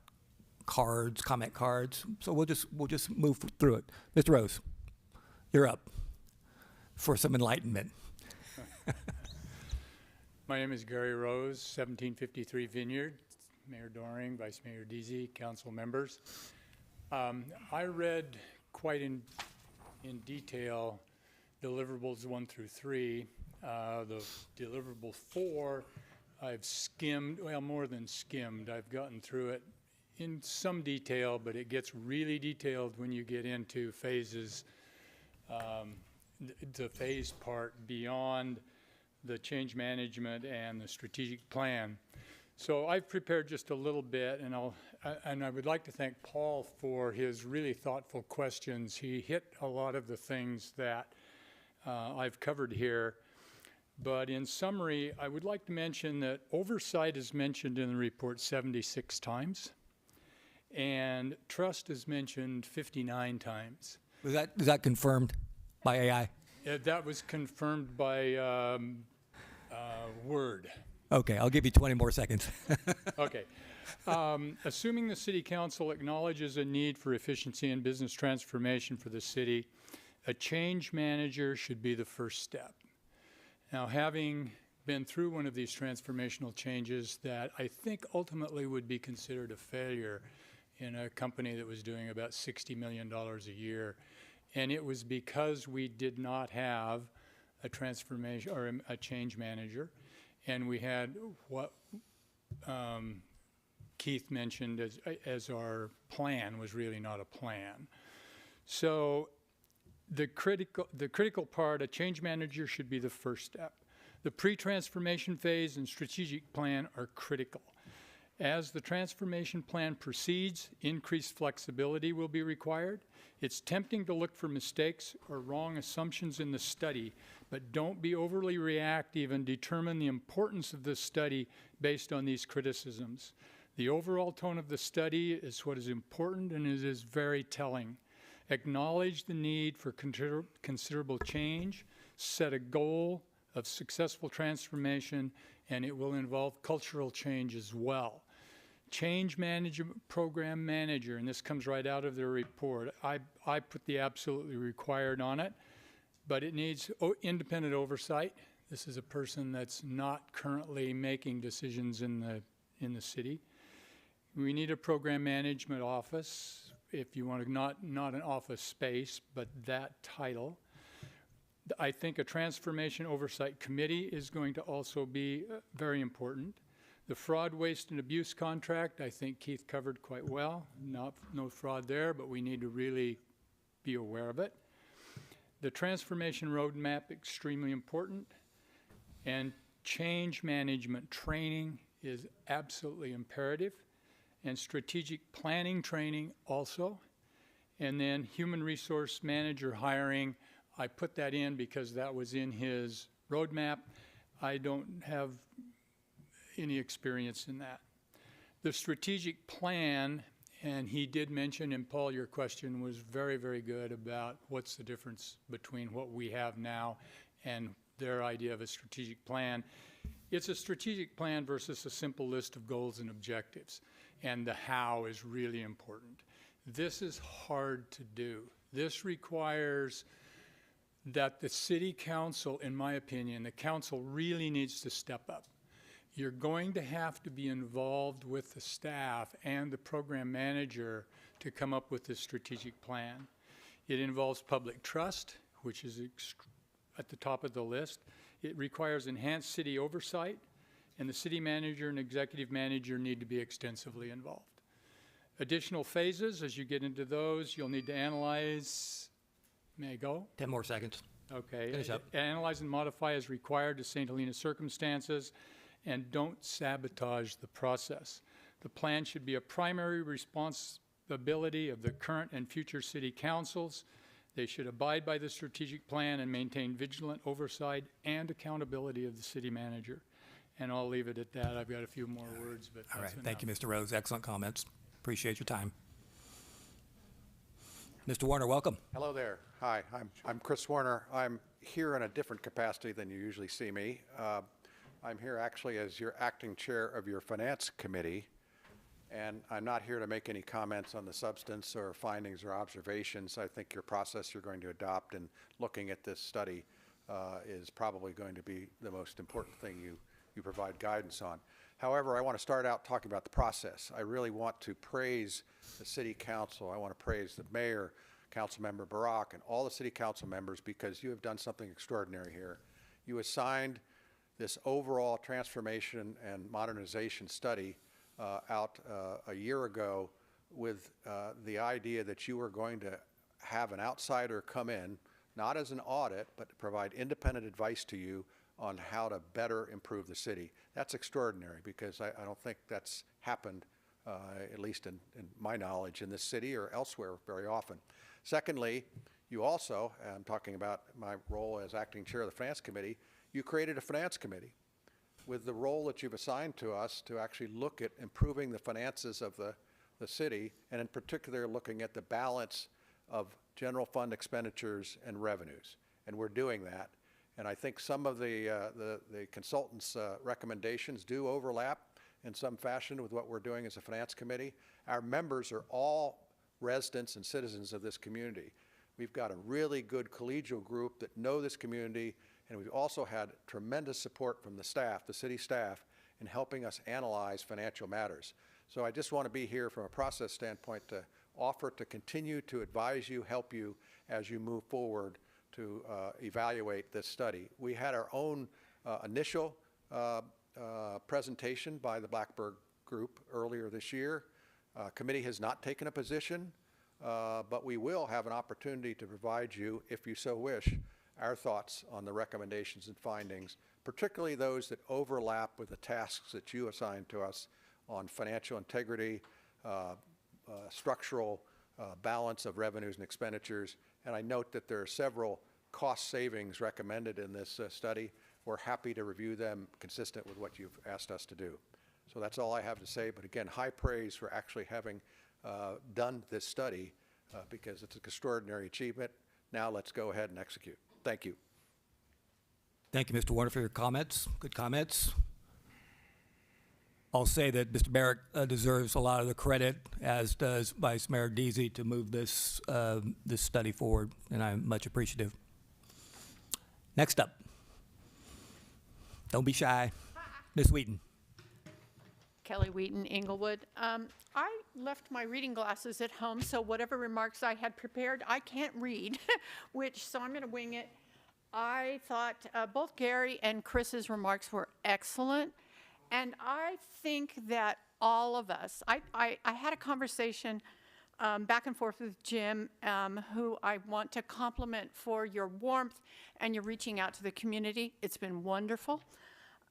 cards, comment cards. So we'll just move through it. Mr. Rose, you're up for some enlightenment. My name is Gary Rose, 1753 Vineyard, Mayor Doring, Vice Mayor Deasy, council members. I read quite in detail deliverables 1 through 3. The deliverable 4, I've skimmed, well, more than skimmed. I've gotten through it in some detail, but it gets really detailed when you get into phases, the phase part beyond the change management and the strategic plan. So I've prepared just a little bit, and I would like to thank Paul for his really thoughtful questions. He hit a lot of the things that I've covered here. But in summary, I would like to mention that oversight is mentioned in the report 76 times, and trust is mentioned 59 times. Was that confirmed by AI? That was confirmed by Word. Okay, I'll give you 20 more seconds. Okay. Assuming the city council acknowledges a need for efficiency and business transformation for the city, a change manager should be the first step. Now, having been through one of these transformational changes that I think ultimately would be considered a failure in a company that was doing about $60 million a year, and it was because we did not have a transformation or a change manager, and we had what Keith mentioned as our plan was really not a plan. So the critical part, a change manager should be the first step. The pre-transformation phase and strategic plan are critical. As the transformation plan proceeds, increased flexibility will be required. It's tempting to look for mistakes or wrong assumptions in the study, but don't be overly reactive and determine the importance of the study based on these criticisms. The overall tone of the study is what is important, and it is very telling. Acknowledge the need for considerable change, set a goal of successful transformation, and it will involve cultural change as well. Change management program manager, and this comes right out of their report. I put the absolutely required on it, but it needs independent oversight. This is a person that's not currently making decisions in the city. We need a program management office, if you want to, not an office space, but that title. I think a transformation oversight committee is going to also be very important. The fraud, waste, and abuse contract, I think Keith covered quite well. No fraud there, but we need to really be aware of it. The transformation roadmap, extremely important. And change management training is absolutely imperative. And strategic planning training also. And then human resource manager hiring, I put that in because that was in his roadmap. I don't have any experience in that. The strategic plan, and he did mention, and Paul, your question was very, very good about what's the difference between what we have now and their idea of a strategic plan. It's a strategic plan versus a simple list of goals and objectives, and the how is really important. This is hard to do. This requires that the city council, in my opinion, the council really needs to step up. You're going to have to be involved with the staff and the program manager to come up with this strategic plan. It involves public trust, which is at the top of the list. It requires enhanced city oversight, and the city manager and executive manager need to be extensively involved. Additional phases, as you get into those, you'll need to analyze. May I go? 10 more seconds. Okay. Finish up. Analyze and modify as required to St. Helena circumstances, and don't sabotage the process. The plan should be a primary responsibility of the current and future city councils. They should abide by the strategic plan and maintain vigilant oversight and accountability of the city manager. And I'll leave it at that. I've got a few more words, but All right. that's Thank you, enough. Mr. Rose. Excellent comments. Appreciate your time. Mr. Warner, welcome. Hello there. Hi, I'm Chris Warner. I'm here in a different capacity than you usually see me. I'm here actually as your acting chair of your finance committee, and I'm not here to make any comments on the substance or findings or observations. I think your process you're going to adopt in looking at this study is probably going to be the most important thing you provide guidance on. However, I want to start out talking about the process. I really want to praise the city council. I want to praise the mayor, Councilmember Barak, and all the city council members because you have done something extraordinary here. You assigned this overall transformation and modernization study out a year ago with the idea that you were going to have an outsider come in, not as an audit, but to provide independent advice to you on how to better improve the city. That's extraordinary because I don't think that's happened, at least in my knowledge, in this city or elsewhere very often. Secondly, you also, I'm talking about my role as acting chair of the Finance Committee, you created a Finance Committee with the role that you've assigned to us to actually look at improving the finances of the city, and in particular looking at the balance of general fund expenditures and revenues. And we're doing that. And I think some of the consultants' recommendations do overlap, in some fashion with what we're doing as a finance committee. Our members are all residents and citizens of this community. We've got a really good collegial group that know this community, and we've also had tremendous support from the staff, the city staff, in helping us analyze financial matters. So I just want to be here from a process standpoint to offer to continue to advise you, help you as you move forward to evaluate this study. We had our own initial presentation by the Blackbird Group earlier this year. Committee has not taken a position, but we will have an opportunity to provide you, if you so wish, our thoughts on the recommendations and findings, particularly those that overlap with the tasks that you assigned to us on financial integrity, structural balance of revenues and expenditures. And I note that there are several cost savings recommended in this study. We're happy to review them consistent with what you've asked us to do. So that's all I have to say. But again, high praise for actually having done this study because it's an extraordinary achievement. Now let's go ahead and execute. Thank you. Thank you, Mr. Warner, for your comments. Good comments. I'll say that Mr. Barrett deserves a lot of the credit, as does Vice Mayor Deasy, to move this this study forward, and I'm much appreciative. Next up, don't be shy, Ms. Wheaton. Kelly Wheaton, Inglewood. I left my reading glasses at home, so whatever remarks I had prepared, I can't read, so I'm going to wing it. I thought both Gary and Chris's remarks were excellent, and I think that all of us, I had a conversation back and forth with Jim, who I want to compliment for your warmth and your reaching out to the community. It's been wonderful,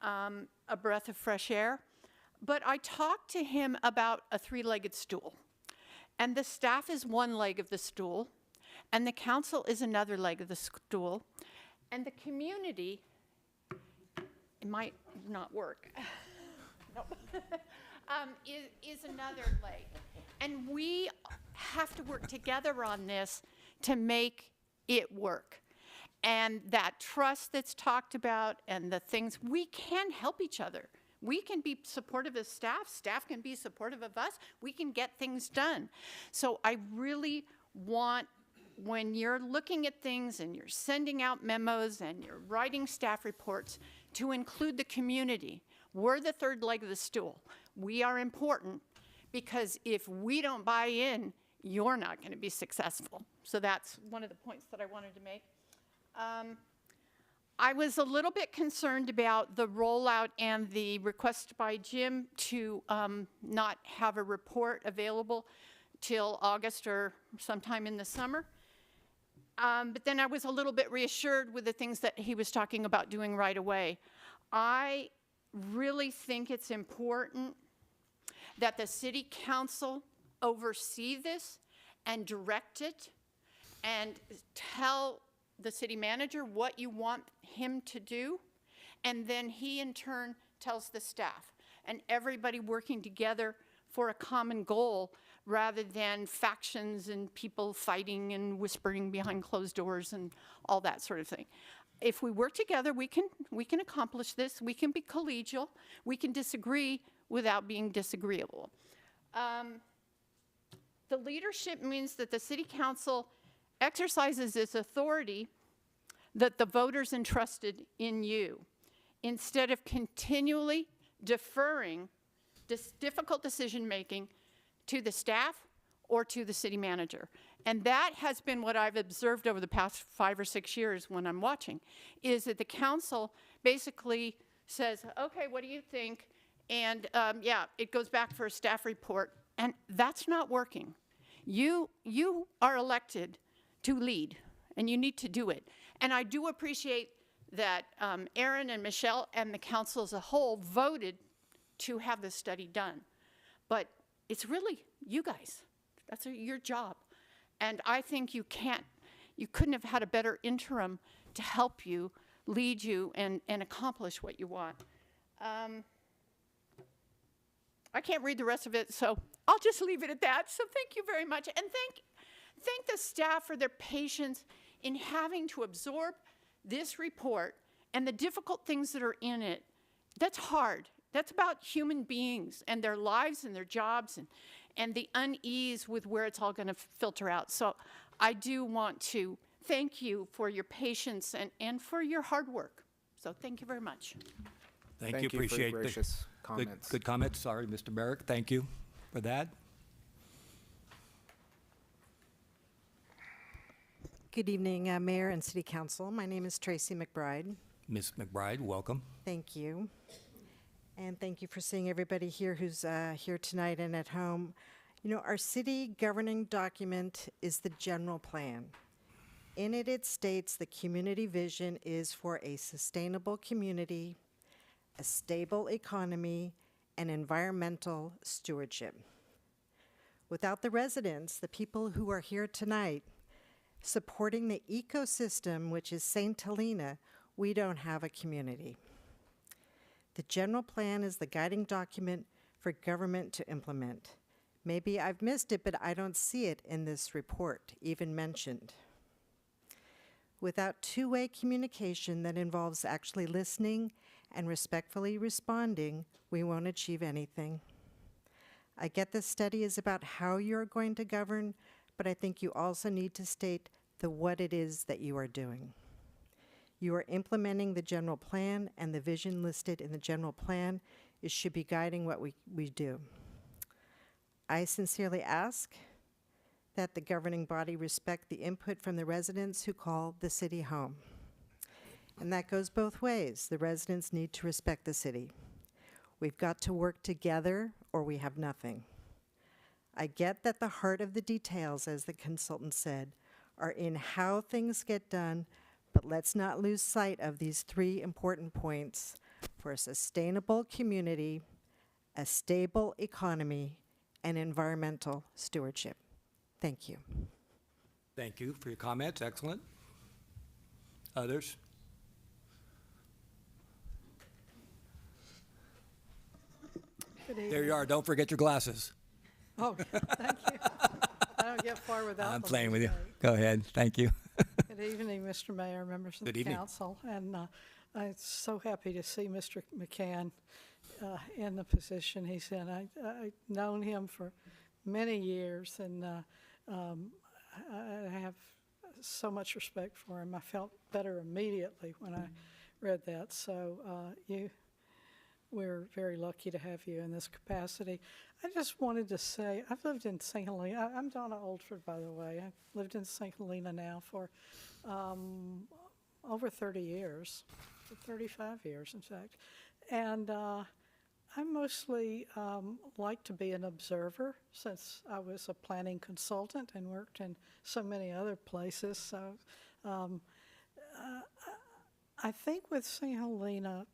a breath of fresh air. But I talked to him about a three-legged stool. And the staff is one leg of the stool, and the council is another leg of the stool, and the community, it might not work, nope. Is another leg. And we have to work together on this to make it work. And that trust that's talked about and the things, we can help each other. We can be supportive of staff. Staff can be supportive of us. We can get things done. So I really want, when you're looking at things and you're sending out memos and you're writing staff reports, to include the community. We're the third leg of the stool. We are important because if we don't buy in, you're not going to be successful. So that's one of the points that I wanted to make. I was a little bit concerned about the rollout and the request by Jim to not have a report available till August or sometime in the summer. But then I was a little bit reassured with the things that he was talking about doing right away. I really think it's important that the city council oversee this and direct it and tell the city manager what you want him to do, and then he in turn tells the staff, and everybody working together for a common goal rather than factions and people fighting and whispering behind closed doors and all that sort of thing. If we work together, we can accomplish this. We can be collegial. We can disagree without being disagreeable. The leadership means that the city council exercises its authority that the voters entrusted in you, instead of continually deferring this difficult decision-making to the staff or to the city manager. And that has been what I've observed over the past 5 or 6 years when I'm watching, is that the council basically says, okay, what do you think? And yeah, it goes back for a staff report, and that's not working. You are elected to lead, and you need to do it. And I do appreciate that Aaron and Michelle and the council as a whole voted to have this study done. But it's really you guys. That's your job. And I think you couldn't have had a better interim to help you, lead you, and accomplish what you want. I can't read the rest of it, so I'll just leave it at that. So thank you very much. And thank the staff for their patience in having to absorb this report and the difficult things that are in it. That's hard. That's about human beings and their lives and their jobs and the unease with where it's all going to filter out. So I do want to thank you for your patience and for your hard work. So thank you very much. Thank Thank you. you for your Appreciate gracious the comments. good comments. Sorry, Mr. Merrick. Thank you for that. Good evening, Mayor and City Council. My name is Tracy McBride. Ms. McBride, welcome. Thank you. And thank you for seeing everybody here who's here tonight and at home. You know, our city governing document is the general plan. In it, it states the community vision is for a sustainable community, a stable economy, and environmental stewardship. Without the residents, the people who are here tonight, supporting the ecosystem, which is St. Helena, we don't have a community. The general plan is the guiding document for government to implement. Maybe I've missed it, but I don't see it in this report, even mentioned. Without two-way communication that involves actually listening and respectfully responding, we won't achieve anything. I get this study is about how you're going to govern, but I think you also need to state the what it is that you are doing. You are implementing the general plan, and the vision listed in the general plan should be guiding what we do. I sincerely ask that the governing body respect the input from the residents who call the city home. And that goes both ways. The residents need to respect the city. We've got to work together or we have nothing. I get that the heart of the details, as the consultant said, are in how things get done, but let's not lose sight of these three important points for a sustainable community, a stable economy, and environmental stewardship. Thank you. Thank you for your comments. Excellent. Others? There you are. Don't forget your glasses. Oh, thank you. I don't get far without them. I'm playing with you. today. Go ahead. Thank you. Good evening, Mr. Mayor, members of Good the evening. council. And I'm so happy to see Mr. McCann in the position he's in. I've known him for many years, and I have so much respect for him. I felt better immediately when I read that. So we're very lucky to have you in this capacity. I just wanted to say, I've lived in St. Helena. I'm Donna Oldford, by the way. I've lived in St. Helena now for over 30 years, 35 years, in fact. And I mostly like to be an observer since I was a planning consultant and worked in so many other places. So I think with St. Helena,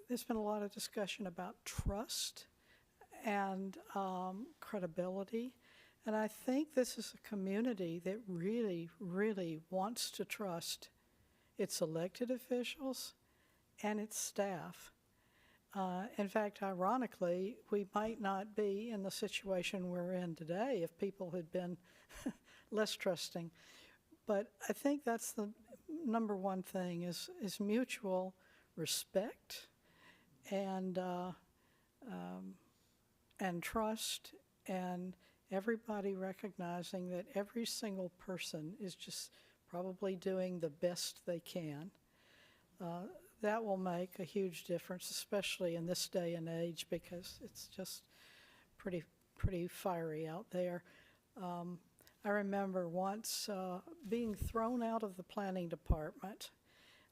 there's been a lot of discussion about trust and credibility. And I think this is a community that really, really wants to trust its elected officials and its staff. In fact, ironically, we might not be in the situation we're in today if people had been less trusting. But I think that's the number one thing is mutual respect and trust, and everybody recognizing that every single person is just probably doing the best they can. That will make a huge difference, especially in this day and age, because it's just pretty fiery out there. I remember once being thrown out of the planning department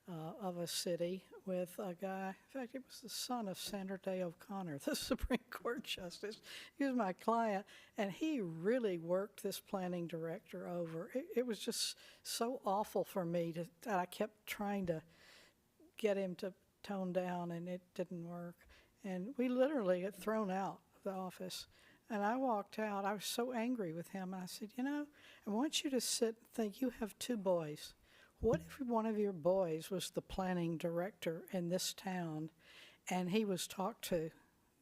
of a city with a guy, in fact, it was the son of Sandra Day O'Connor, the Supreme Court Justice. He was my client, and he really worked this planning director over. It was just so awful for me that I kept trying to get him to tone down, and it didn't work. And we literally got thrown out of the office. And I walked out. I was so angry with him. And I said, you know, I want you to sit and think, you have two boys. What if one of your boys was the planning director in this town and he was talked to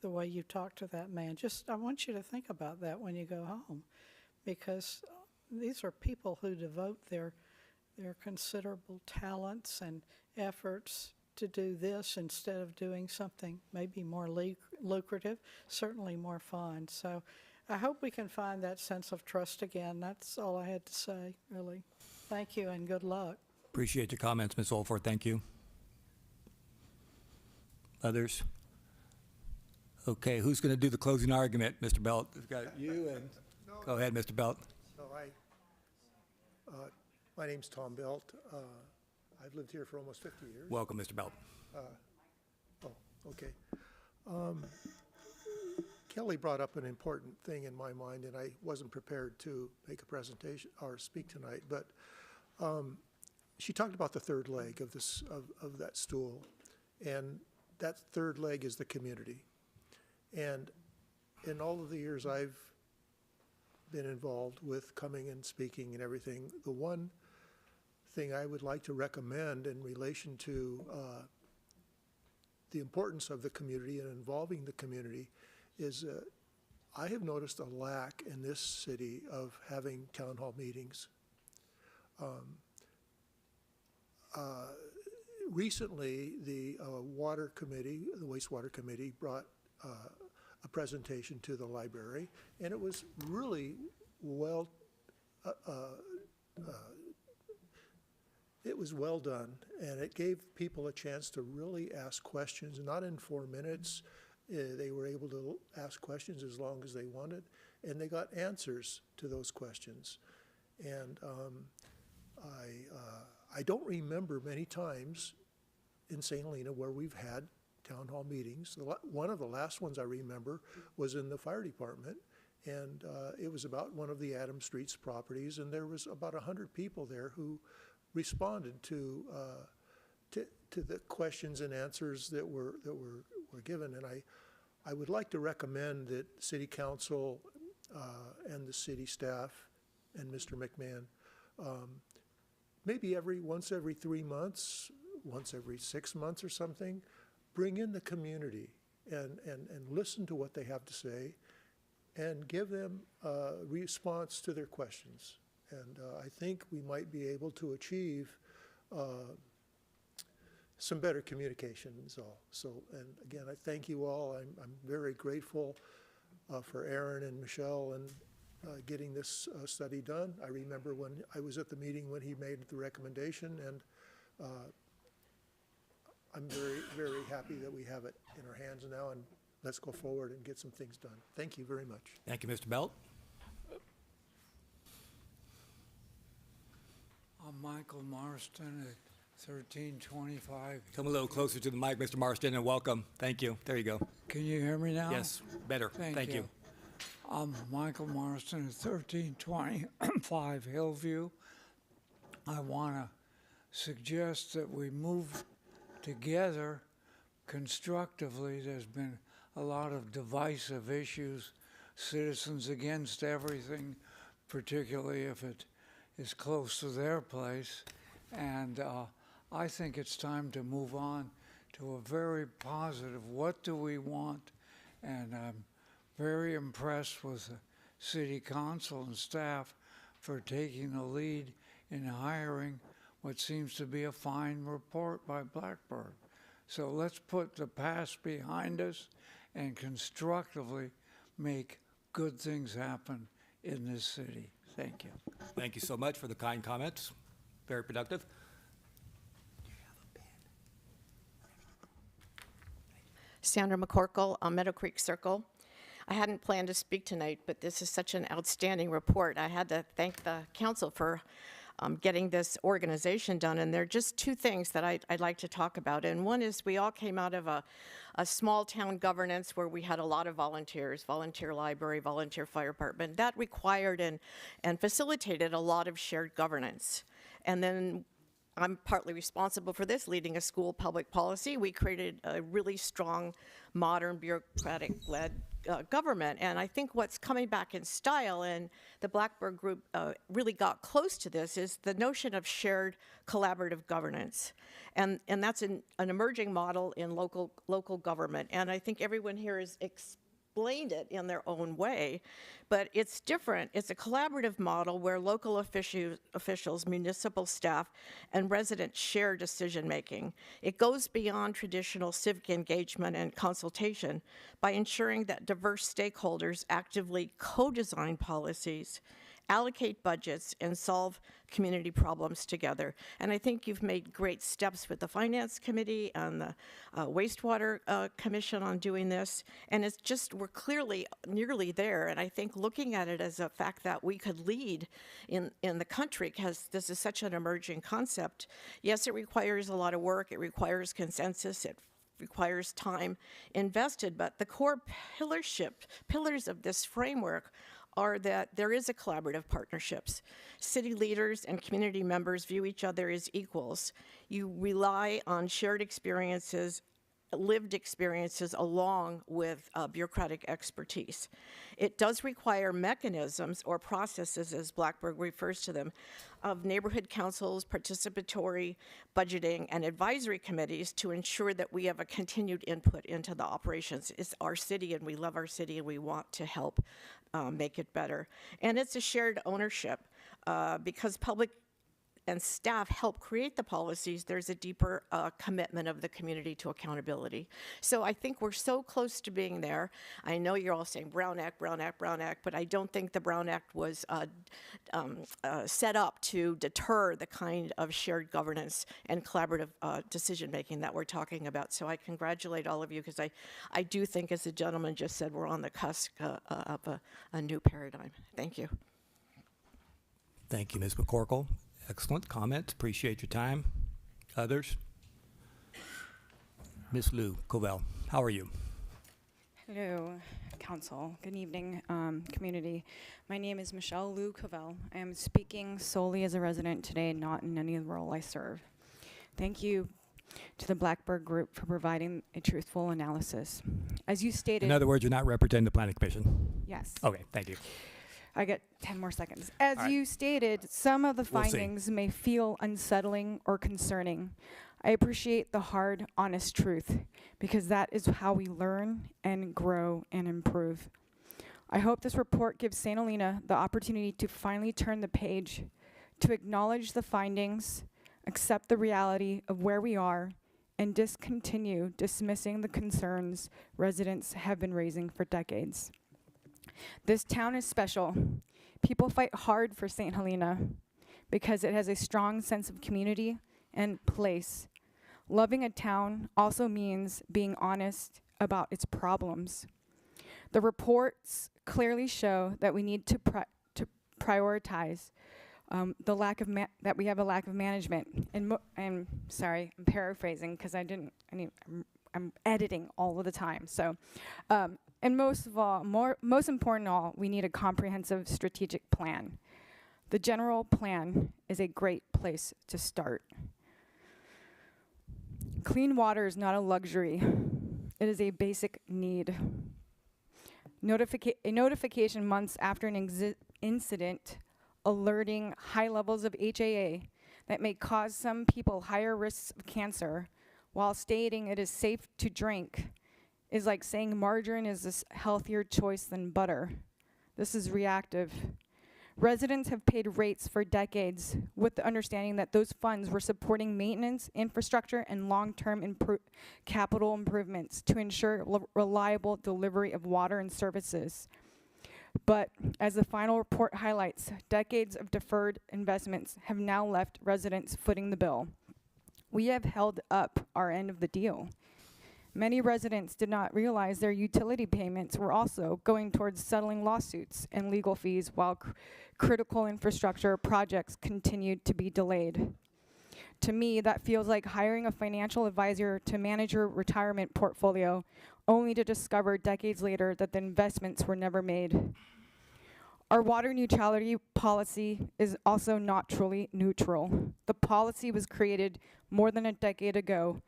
the way you talked to that man? Just, I want you to think about that when you go home, because these are people who devote their considerable talents and efforts to do this instead of doing something maybe more lucrative, certainly more fun. So I hope we can find that sense of trust again. That's all I had to say, really. Thank you and good luck. Appreciate your comments, Ms. Olford. Thank you. Others? Okay, who's going to do the closing argument? Mr. Belt. We've got you and go ahead, Mr. Belt. So my name's Tom Belt. I've lived here for almost 50 years. Welcome, Mr. Belt. Oh, okay. Kelly brought up an important thing in my mind, and I wasn't prepared to make a presentation or speak tonight, but she talked about the third leg of this of that stool, and that third leg is the community. And in all of the years I've been involved with coming and speaking and everything, the one thing I would like to recommend in relation to the importance of the community and involving the community is I have noticed a lack in this city of having town hall meetings. Recently, the water committee, the wastewater committee, brought a presentation to the library, and it was really well it was well done, and it gave people a chance to really ask questions, not in 4 minutes. They were able to ask questions as long as they wanted, and they got answers to those questions. And I don't remember many times in St. Helena where we've had town hall meetings. One of the last ones I remember was in the fire department, and it was about one of the Adams Street's properties, and there was about 100 people there who responded to the questions and answers that were given. And I would like to recommend that City Council and the city staff and Mr. McMahon maybe once every 3 months, once every 6 months or something, bring in the community and listen to what they have to say and give them a response to their questions. And I think we might be able to achieve some better communication is all. So, and again, I thank you all. I'm very grateful for Aaron and Michelle and getting this study done. I remember when I was at the meeting when he made the recommendation, and I'm very, very happy that we have it in our hands now, and let's go forward and get some things done. Thank you very much. Thank you, Mr. Belt. I'm Michael Marston at 1325. Come a little closer to the mic, Mr. Marston, and welcome. Thank you. There you go. Can you hear me now? Yes, better. Thank you. I'm Michael Marston at 1325 Hillview. I want to suggest that we move together constructively. There's been a lot of divisive issues, citizens against everything, particularly if it is close to their place. And I think it's time to move on to a very positive, what do we want? And I'm very impressed with the city council and staff for taking the lead in hiring what seems to be a fine report by Blackbird. So let's put the past behind us and constructively make good things happen in this city. Thank you. Thank you so much for the kind comments. Very productive. Sandra McCorkle on Meadow Creek Circle. I hadn't planned to speak tonight, but this is such an outstanding report. I had to thank the council for getting this organization done. And there are just two things that I'd like to talk about. And one is we all came out of a small town governance where we had a lot of volunteers, volunteer library, volunteer fire department. That required and facilitated a lot of shared governance. And then I'm partly responsible for this, leading a school public policy. We created a really strong, modern, bureaucratic-led government. And I think what's coming back in style, and the Blackbird Group really got close to this, is the notion of shared collaborative governance. And that's an emerging model in local government. And I think everyone here is explained it in their own way, but it's different. It's a collaborative model where local officials, municipal staff, and residents share decision-making. It goes beyond traditional civic engagement and consultation by ensuring that diverse stakeholders actively co-design policies, allocate budgets, and solve community problems together. And I think you've made great steps with the Finance Committee and the Wastewater Commission on doing this. And it's just, we're clearly nearly there. And I think looking at it as a fact that we could lead in the country, because this is such an emerging concept. Yes, it requires a lot of work. It requires consensus. It requires time invested. But the core pillars of this framework are that there is a collaborative partnerships. City leaders and community members view each other as equals. You rely on shared experiences, lived experiences, along with bureaucratic expertise. It does require mechanisms or processes, as Blackburg refers to them, of neighborhood councils, participatory budgeting, and advisory committees to ensure that we have a continued input into the operations. It's our city, and we love our city, and we want to help make it better. And it's a shared ownership because public and staff help create the policies. There's a deeper commitment of the community to accountability. So I think we're so close to being there. I know you're all saying Brown Act, Brown Act, Brown Act, but I don't think the Brown Act was set up to deter the kind of shared governance and collaborative decision-making that we're talking about. So I congratulate all of you, because I do think, as the gentleman just said, we're on the cusp of a new paradigm. Thank you. Thank you, Ms. McCorkle. Excellent comments. Appreciate your time. Others? Ms. Lou Covell, how are you? Hello, Council. Good evening, community. My name is Michelle Lou Covell. I am speaking solely as a resident today, not in any role I serve. Thank you to the Blackburg Group for providing a truthful analysis. As you stated— In other words, you're not representing the Planning Commission? Yes. Okay, thank you. I get 10 more seconds. As All right. you stated, some of the We'll see. findings may feel unsettling or concerning. I appreciate the hard, honest truth, because that is how we learn and grow and improve. I hope this report gives St. Helena the opportunity to finally turn the page, to acknowledge the findings, accept the reality of where we are, and discontinue dismissing the concerns residents have been raising for decades. This town is special. People fight hard for St. Helena because it has a strong sense of community and place. Loving a town also means being honest about its problems. The reports clearly show that we need to prioritize the lack of that we have a lack of management. And I'm sorry, I'm paraphrasing because I'm editing all of the time. So. And most of all, most important of all, we need a comprehensive strategic plan. The general plan is a great place to start. Clean water is not a luxury. It is a basic need. A notification months after an incident alerting high levels of HAA that may cause some people higher risks of cancer while stating it is safe to drink is like saying margarine is a healthier choice than butter. This is reactive. Residents have paid rates for decades with the understanding that those funds were supporting maintenance, infrastructure, and long-term capital improvements to ensure reliable delivery of water and services. But as the final report highlights, decades of deferred investments have now left residents footing the bill. We have held up our end of the deal. Many residents did not realize their utility payments were also going towards settling lawsuits and legal fees while critical infrastructure projects continued to be delayed. To me, that feels like hiring a financial advisor to manage your retirement portfolio, only to discover decades later that the investments were never made. Our water neutrality policy is also not truly neutral. The policy was created more than a decade ago,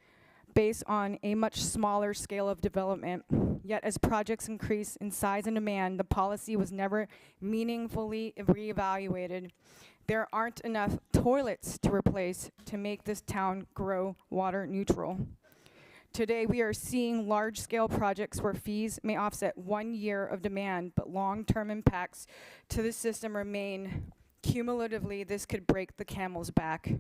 based on a much smaller scale of development. Yet as projects increase in size and demand, the policy was never meaningfully reevaluated. There aren't enough toilets to replace to make this town grow water neutral. Today, we are seeing large-scale projects where fees may offset 1 year of demand, but long-term impacts to the system remain. Cumulatively, this could break the camel's back.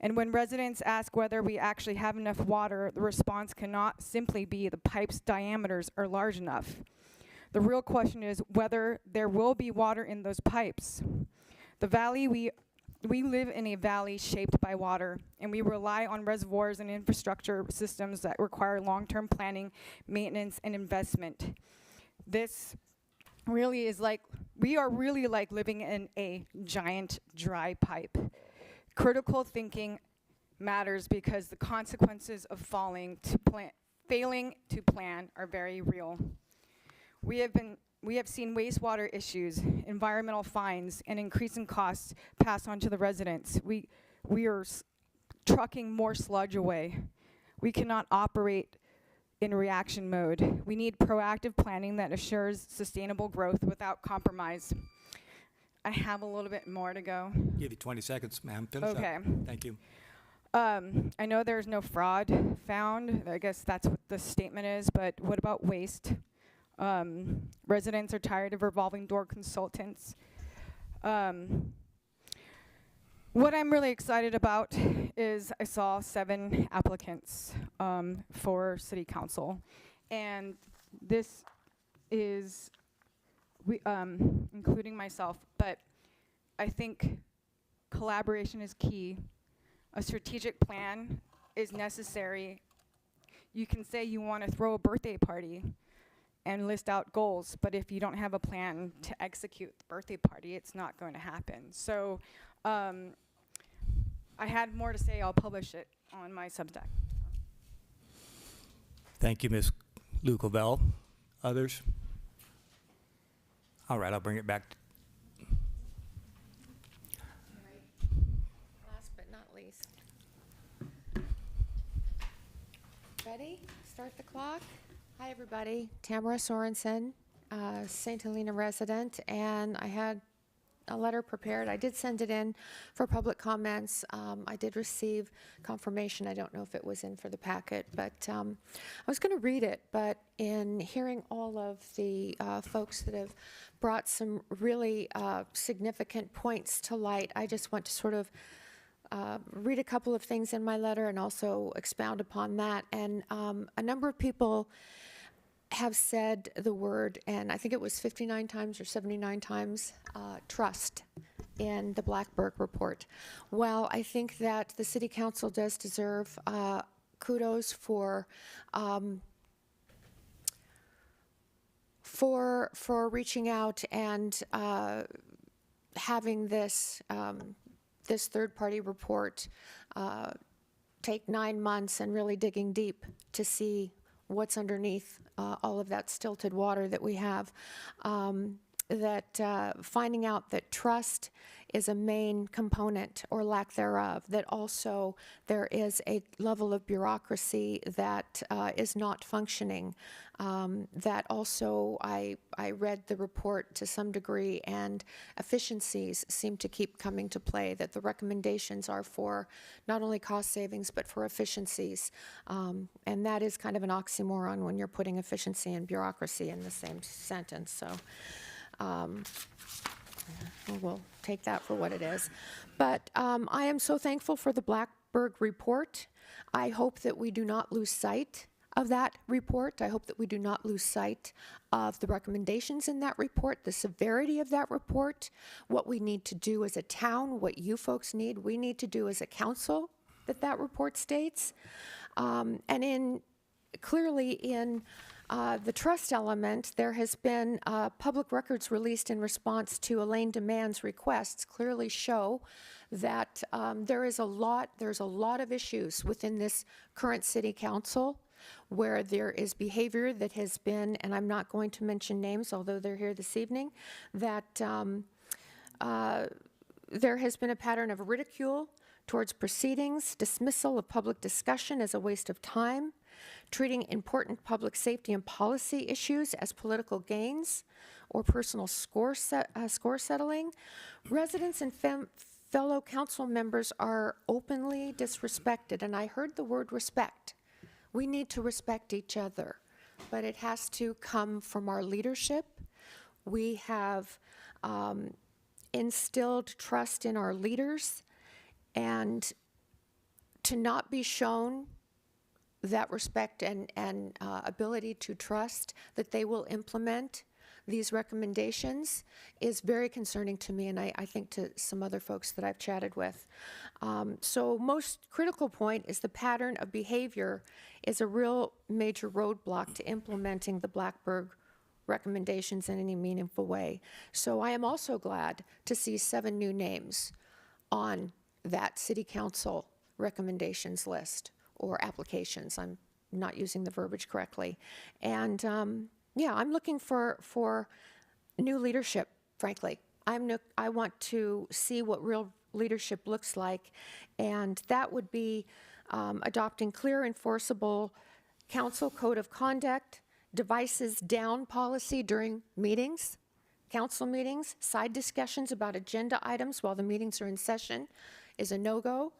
And when residents ask whether we actually have enough water, the response cannot simply be the pipe's diameters are large enough. The real question is whether there will be water in those pipes. The valley, we live in a valley shaped by water, and we rely on reservoirs and infrastructure systems that require long-term planning, maintenance, and investment. This really is like, we are really like living in a giant dry pipe. Critical thinking matters because the consequences of failing to plan are very real. We have seen wastewater issues, environmental fines, and increasing costs passed on to the residents. We are trucking more sludge away. We cannot operate in reaction mode. We need proactive planning that assures sustainable growth without compromise. I have a little bit more to go. Give you 20 seconds, ma'am. Finish up. Okay. Thank you. I know there's no fraud found. I guess that's what the statement is, but what about waste? Residents are tired of revolving door consultants. What I'm really excited about is I saw 7 applicants for city council, and this is, including myself, but I think collaboration is key. A strategic plan is necessary. You can say you want to throw a birthday party and list out goals, but if you don't have a plan to execute the birthday party, it's not going to happen. So I had more to say. I'll publish it on my Substack. Thank you, Ms. Lou Covell. Others? All right, I'll bring it back. Last but not least. Ready? Start the clock. Hi, everybody. Tamara Sorensen, St. Helena resident, and I had a letter prepared. I did send it in for public comments. I did receive confirmation. I don't know if it was in for the packet, but I was going to read it, but in hearing all of the folks that have brought some really significant points to light, I just want to sort of read a couple of things in my letter and also expound upon that. And a number of people have said the word, and I think it was 59 times or 79 times, trust in the Blackburg report. Well, I think that the City Council does deserve kudos for reaching out and having this this third-party report take 9 months and really digging deep to see what's underneath all of that stilted water that we have. Finding out that trust is a main component or lack thereof, that also there is a level of bureaucracy that is not functioning. That also I read the report to some degree, and efficiencies seem to keep coming to play, that the recommendations are for not only cost savings but for efficiencies. And that is kind of an oxymoron when you're putting efficiency and bureaucracy in the same sentence. So we'll take that for what it is. But I am so thankful for the Blackburg report. I hope that we do not lose sight of that report. I hope that we do not lose sight of the recommendations in that report, the severity of that report, what we need to do as a town, what you folks need, we need to do as a council that report states. And clearly in the trust element, there has been public records released in response to Elaine Demand's requests clearly show that there's a lot of issues within this current city council where there is behavior that has been, and I'm not going to mention names, although they're here this evening, that there has been a pattern of ridicule towards proceedings, dismissal of public discussion as a waste of time, treating important public safety and policy issues as political gains or personal score settling. Residents and fellow council members are openly disrespected, and I heard the word respect We need to respect each other, but it has to come from our leadership. We have instilled trust in our leaders, and to not be shown that respect and ability to trust that they will implement these recommendations is very concerning to me, and I think to some other folks that I've chatted with. So most critical point is the pattern of behavior is a real major roadblock to implementing the Blackburg recommendations in any meaningful way. So I am also glad to see 7 new names on that city council recommendations list, or applications. I'm not using the verbiage correctly. And yeah, I'm looking for new leadership, frankly. I want to see what real leadership looks like, and that would be adopting clear, enforceable council code of conduct, devices down policy during meetings, council meetings, side discussions about agenda items while the meetings are in session is a no-go.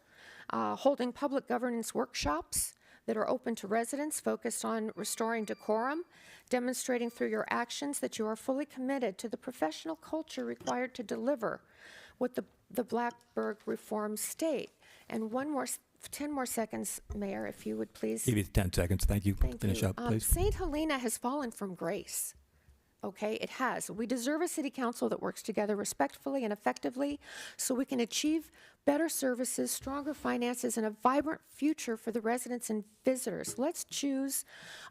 Holding public governance workshops that are open to residents focused on restoring decorum, demonstrating through your actions that you are fully committed to the professional culture required to deliver what the Blackburg reforms state. And 10 more seconds, Mayor, if you would please. Give you 10 seconds. Thank you. Thank Finish you. up, please. St. Helena has fallen from grace. Okay, it has. We deserve a city council that works together respectfully and effectively so we can achieve better services, stronger finances, and a vibrant future for the residents and visitors. Let's choose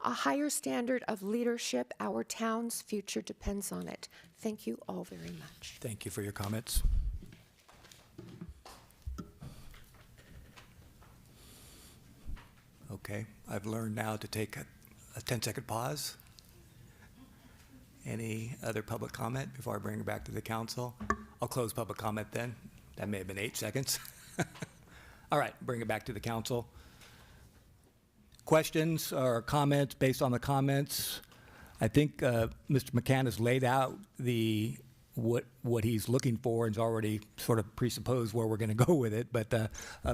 a higher standard of leadership. Our town's future depends on it. Thank you all very much. Thank you for your comments. Okay, I've learned now to take a 10-second pause. Any other public comment before I bring it back to the council? I'll close public comment then. That may have been 8 seconds. All right, bring it back to the council. Questions or comments based on the comments? I think Mr. McCann has laid out what he's looking for and has already sort of presupposed where we're going to go with it. But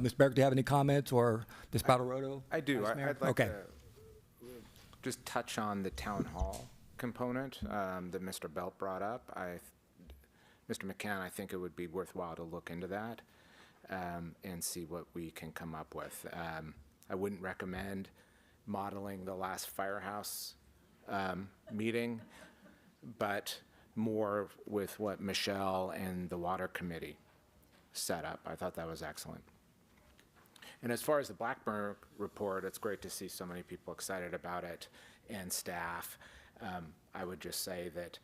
Ms. Barrett, do you have any comments, or Ms. Battleroto? I do. Vice Mayor? I'd like Okay. to just touch on the town hall component that Mr. Belt brought up. Mr. McCann, I think it would be worthwhile to look into that and see what we can come up with. I wouldn't recommend modeling the last firehouse meeting, but more with what Michelle and the water committee set up. I thought that was excellent. And as far as the Blackburg report, it's great to see so many people excited about it and staff. I would just say that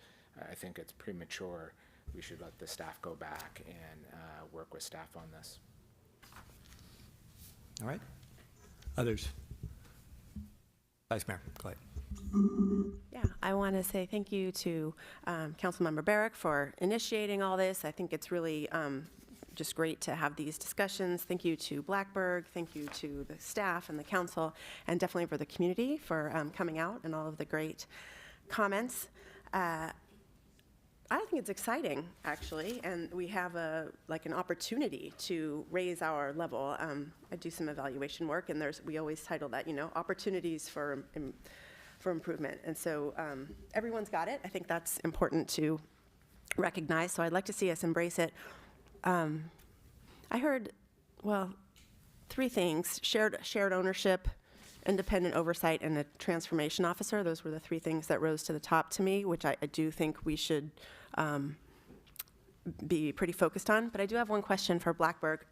I think it's premature. We should let the staff go back and work with staff on this. All right. Others? Vice Mayor, go ahead. Yeah, I want to say thank you to Councilmember Barrick for initiating all this. I think it's really just great to have these discussions. Thank you to Blackburg. Thank you to the staff and the council, and definitely for the community for coming out and all of the great comments. I think it's exciting, actually, and we have an opportunity to raise our level. I do some evaluation work, and we always title that, opportunities for improvement. And so everyone's got it. I think that's important to recognize. So I'd like to see us embrace it. I heard, 3 things: shared ownership, independent oversight, and a transformation officer. Those were the 3 things that rose to the top to me, which I do think we should be pretty focused on. But I do have one question for Blackburg.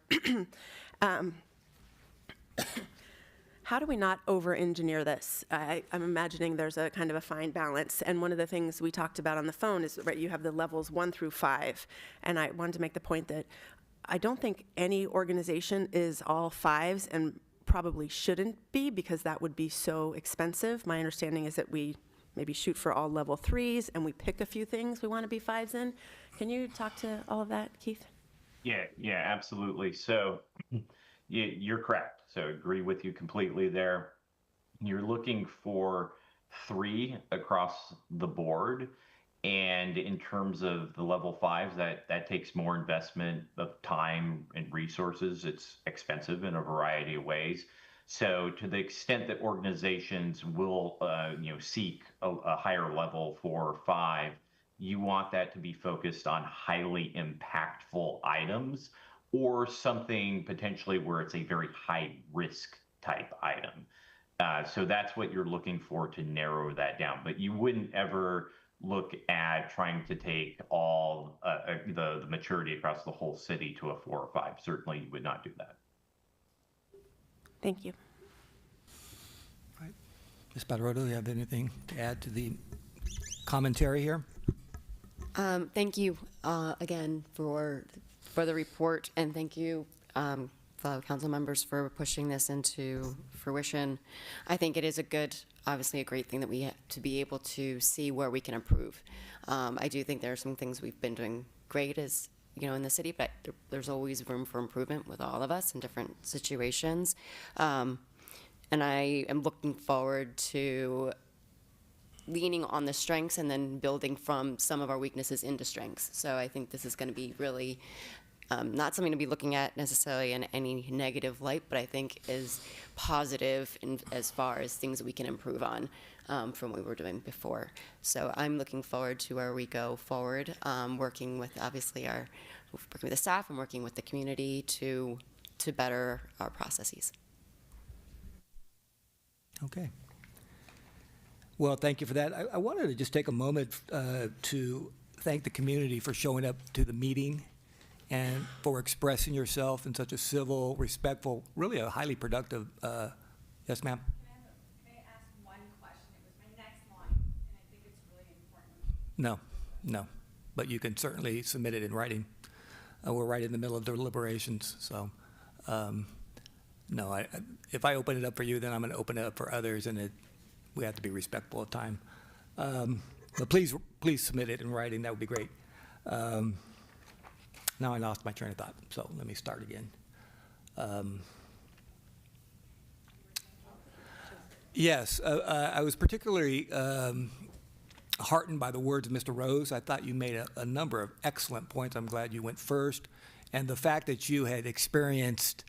How do we not over-engineer this? I'm imagining there's a kind of a fine balance. And one of the things we talked about on the phone is, right, you have the levels 1 through 5. And I wanted to make the point that I don't think any organization is all 5s, and probably shouldn't be, because that would be so expensive. My understanding is that we maybe shoot for all level 3s, and we pick a few things we want to be 5s in. Can you talk to all of that, Keith? Yeah, absolutely. So you're correct. So agree with you completely there. You're looking for 3 across the board. And in terms of the level 5s, that takes more investment of time and resources. It's expensive in a variety of ways. So to the extent that organizations will, seek a higher level 4 or 5, you want that to be focused on highly impactful items or something potentially where it's a very high risk type item. So that's what you're looking for to narrow that down. But you wouldn't ever look at trying to take all the maturity across the whole city to a 4 or 5. Certainly, you would not do that. Thank you. Ms. Badarotto, do you have anything to add to the commentary here? Thank you again for the report, and thank you, fellow council members, for pushing this into fruition. I think it is obviously a great thing that we have to be able to see where we can improve. I do think there are some things we've been doing great as in the city, but there's always room for improvement with all of us in different situations. And I am looking forward to leaning on the strengths and then building from some of our weaknesses into strengths. So I think this is going to be really not something to be looking at necessarily in any negative light, but I think is positive as far as things that we can improve on from what we were doing before. So I'm looking forward to where we go forward, working with obviously working with the staff and working with the community to better our processes. Okay. Well, thank you for that. I wanted to just take a moment to thank the community for showing up to the meeting and for expressing yourself in such a civil, respectful, really a highly productive, yes, ma'am? May I ask one question? It was my next line, and I think it's really important. No, but you can certainly submit it in writing. We're right in the middle of deliberations, so no, if I open it up for you, then I'm going to open it up for others, and we have to be respectful of time. But please submit it in writing. That would be great. Now I lost my train of thought, so let me start again. Yes, I was particularly heartened by the words of Mr. Rose. I thought you made a number of excellent points. I'm glad you went first. And the fact that you had experienced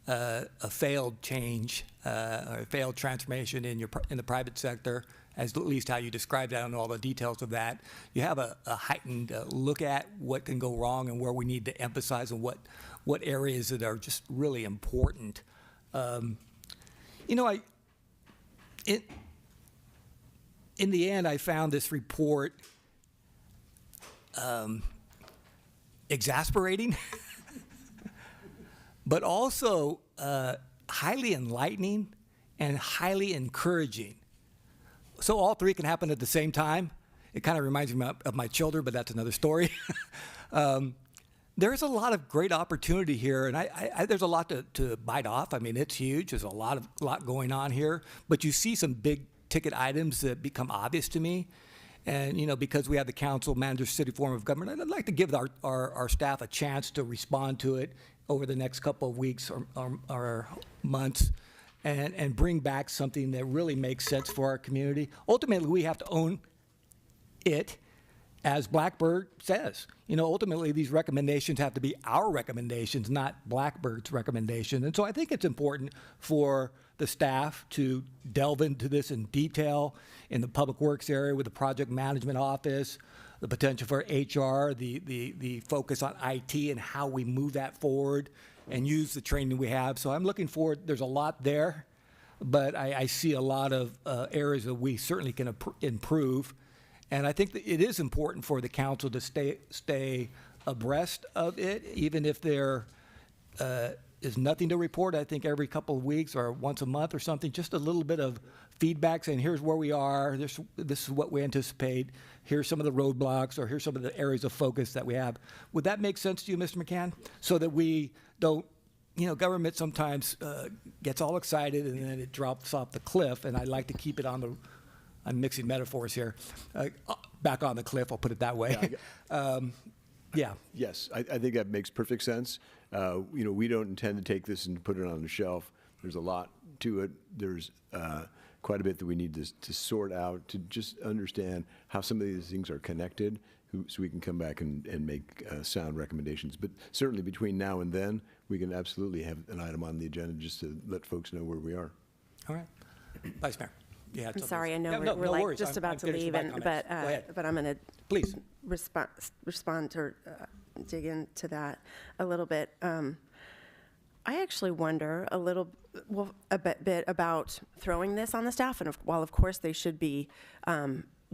a failed change or a failed transformation in the private sector, as at least how you described that and all the details of that. You have a heightened look at what can go wrong and where we need to emphasize and what areas that are just really important. In the end, I found this report exasperating, but also highly enlightening and highly encouraging. So all three can happen at the same time. It kind of reminds me of my children, but that's another story. There's a lot of great opportunity here, and there's a lot to bite off. I mean, it's huge. There's a lot going on here, but you see some big ticket items that become obvious to me. And, because we have the council manager city form of government, I'd like to give our staff a chance to respond to it over the next couple of weeks or months and bring back something that really makes sense for our community. Ultimately, we have to own it, as Blackbird says. Ultimately, these recommendations have to be our recommendations, not Blackbird's recommendation. And so I think it's important for the staff to delve into this in detail in the public works area with the project management office, the potential for HR, the focus on IT and how we move that forward and use the training we have. So I'm looking forward. There's a lot there, but I see a lot of areas that we certainly can improve. And I think that it is important for the council to stay abreast of it, even if there is nothing to report. I think every couple of weeks or once a month or something, just a little bit of feedback saying, here's where we are, this is what we anticipate, here's some of the roadblocks, or here's some of the areas of focus that we have. Would that make sense to you, Mr. McCann? So that we don't, government sometimes gets all excited and then it drops off the cliff, and I like to keep it I'm mixing metaphors here, back on the cliff, I'll put it that way. Yeah. Yes, I think that makes perfect sense. We don't intend to take this and put it on the shelf. There's a lot to it. There's quite a bit that we need to sort out, to just understand how some of these things are connected so we can come back and make sound recommendations. But certainly between now and then, we can absolutely have an item on the agenda just to let folks know where we are. All right. Vice Mayor. Yeah, I'm sorry, I know we're like worries. just about to leave, Go ahead. but I'm going to Please. respond or dig into that a little bit. I actually wonder a bit about throwing this on the staff, and while of course they should be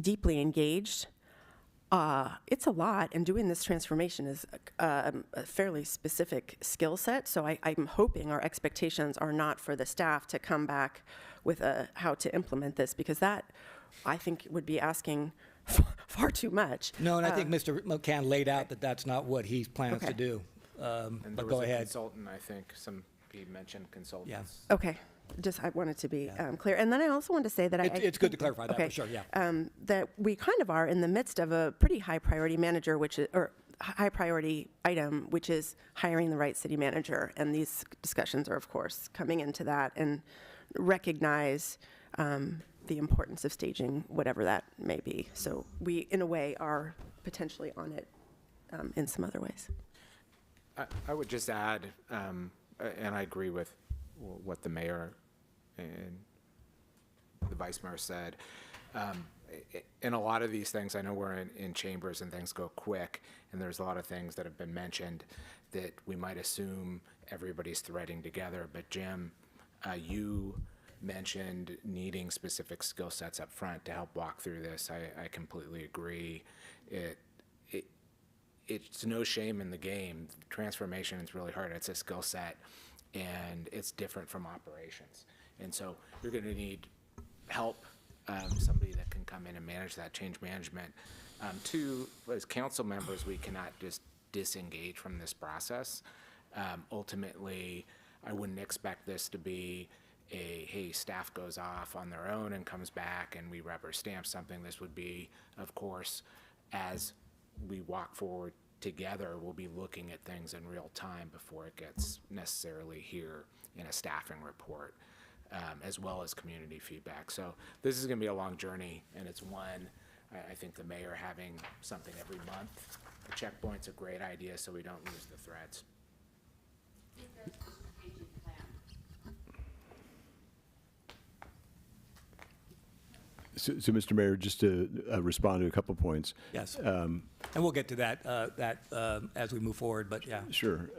deeply engaged, it's a lot, and doing this transformation is a fairly specific skill set. So I'm hoping our expectations are not for the staff to come back with how to implement this, because that, I think, would be asking far too much. No, and I think Mr. McCann laid out that that's not what he plans to Okay. do. And there But was go a ahead. consultant, I think, he mentioned consultants. Okay, I wanted to be clear. And then I also wanted to say that It's good to clarify that, for okay, sure, yeah. that we kind of are in the midst of a pretty high priority manager, or high priority item, which is hiring the right city manager. And these discussions are, of course, coming into that, and recognize the importance of staging whatever that may be. So we, in a way, are potentially on it in some other ways. I would just add, and I agree with what the mayor and the vice mayor said. In a lot of these things, I know we're in chambers and things go quick, and there's a lot of things that have been mentioned that we might assume everybody's threading together. But Jim, you mentioned needing specific skill sets up front to help walk through this. I completely agree. It's no shame in the game. Transformation is really hard. It's a skill set, and it's different from operations. And so you're going to need help, somebody that can come in and manage that change management. Two, as council members, we cannot just disengage from this process. Ultimately, I wouldn't expect this to be hey, staff goes off on their own and comes back and we rubber stamp something. This would be, of course, as we walk forward together, we'll be looking at things in real time before it gets necessarily here in a staffing report, as well as community feedback. So this is going to be a long journey, and it's one, I think the mayor having something every month, the checkpoint's a great idea so we don't lose the threads. So, Mr. Mayor, just to respond to a couple points. Yes. And we'll get to that as we move forward, but yeah. Sure.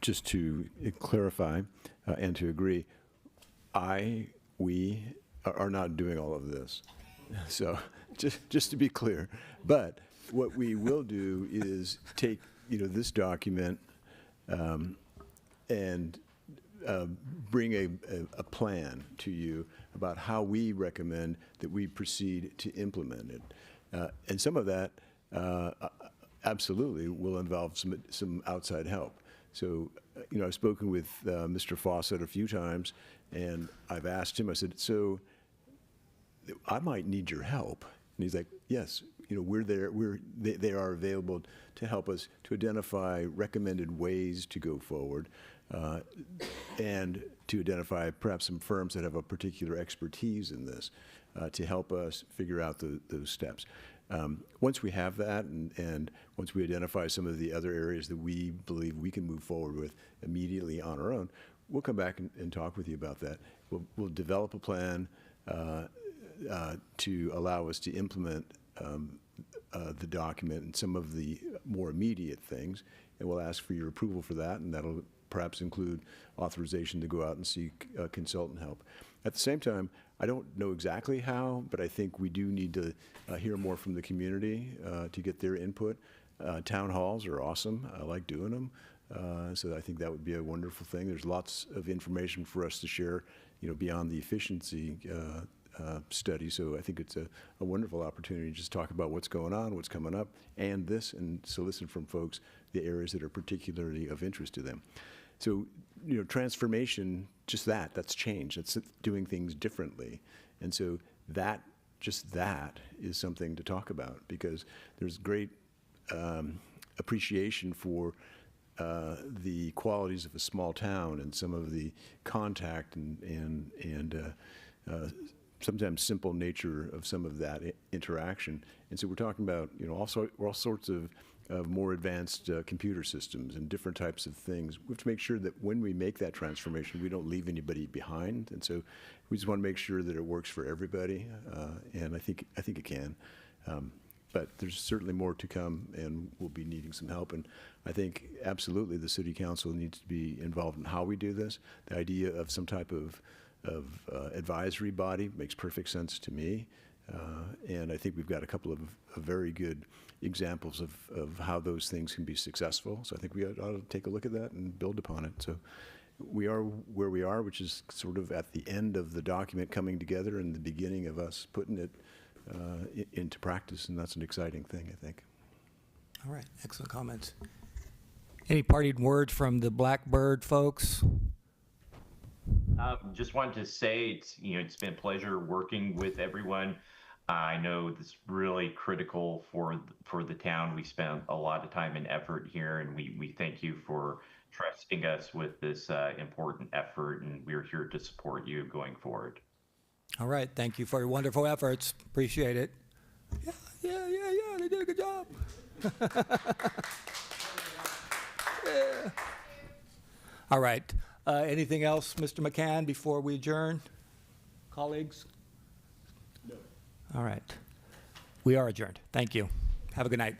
Just to clarify and to agree, we are not doing all of this. So just to be clear. But what we will do is take, this document and bring a plan to you about how we recommend that we proceed to implement it. And some of that absolutely will involve some outside help. So, I've spoken with Mr. Fawcett a few times, and I've asked him, I said, so I might need your help. And he's like, yes, we're there. They are available to help us to identify recommended ways to go forward, and to identify perhaps some firms that have a particular expertise in this to help us figure out those steps. Once we have that, and once we identify some of the other areas that we believe we can move forward with immediately on our own, we'll come back and talk with you about that. We'll develop a plan to allow us to implement the document and some of the more immediate things, and we'll ask for your approval for that, and that'll perhaps include authorization to go out and seek consultant help. At the same time, I don't know exactly how, but I think we do need to hear more from the community to get their input. Town halls are awesome. I like doing them. So I think that would be a wonderful thing. There's lots of information for us to share, beyond the efficiency study. So I think it's a wonderful opportunity to just talk about what's going on, what's coming up, and solicit from folks the areas that are particularly of interest to them. So, transformation, just that's change. That's doing things differently. And so that is something to talk about, because there's great appreciation for the qualities of a small town and some of the contact and sometimes simple nature of some of that interaction. And so we're talking about, all sorts of more advanced computer systems and different types of things. We have to make sure that when we make that transformation, we don't leave anybody behind. And so we just want to make sure that it works for everybody. And I think it can. But there's certainly more to come, and we'll be needing some help. And I think absolutely the city council needs to be involved in how we do this. The idea of some type of advisory body makes perfect sense to me. And I think we've got a couple of very good examples of how those things can be successful. So I think we ought to take a look at that and build upon it. So we are where we are, which is sort of at the end of the document coming together and the beginning of us putting it into practice, and that's an exciting thing, I think. All right, excellent comments. Any parting words from the Blackbird folks? Just wanted to say it's been a pleasure working with everyone. I know this is really critical for the town. We spent a lot of time and effort here, and we thank you for trusting us with this important effort, and we're here to support you going forward. All right, thank you for your wonderful efforts. Appreciate it. Yeah, they did a good job. Yeah. All right, anything else, Mr. McCann, before we adjourn? Colleagues? No. All right. We are adjourned. Thank you. Have a good night.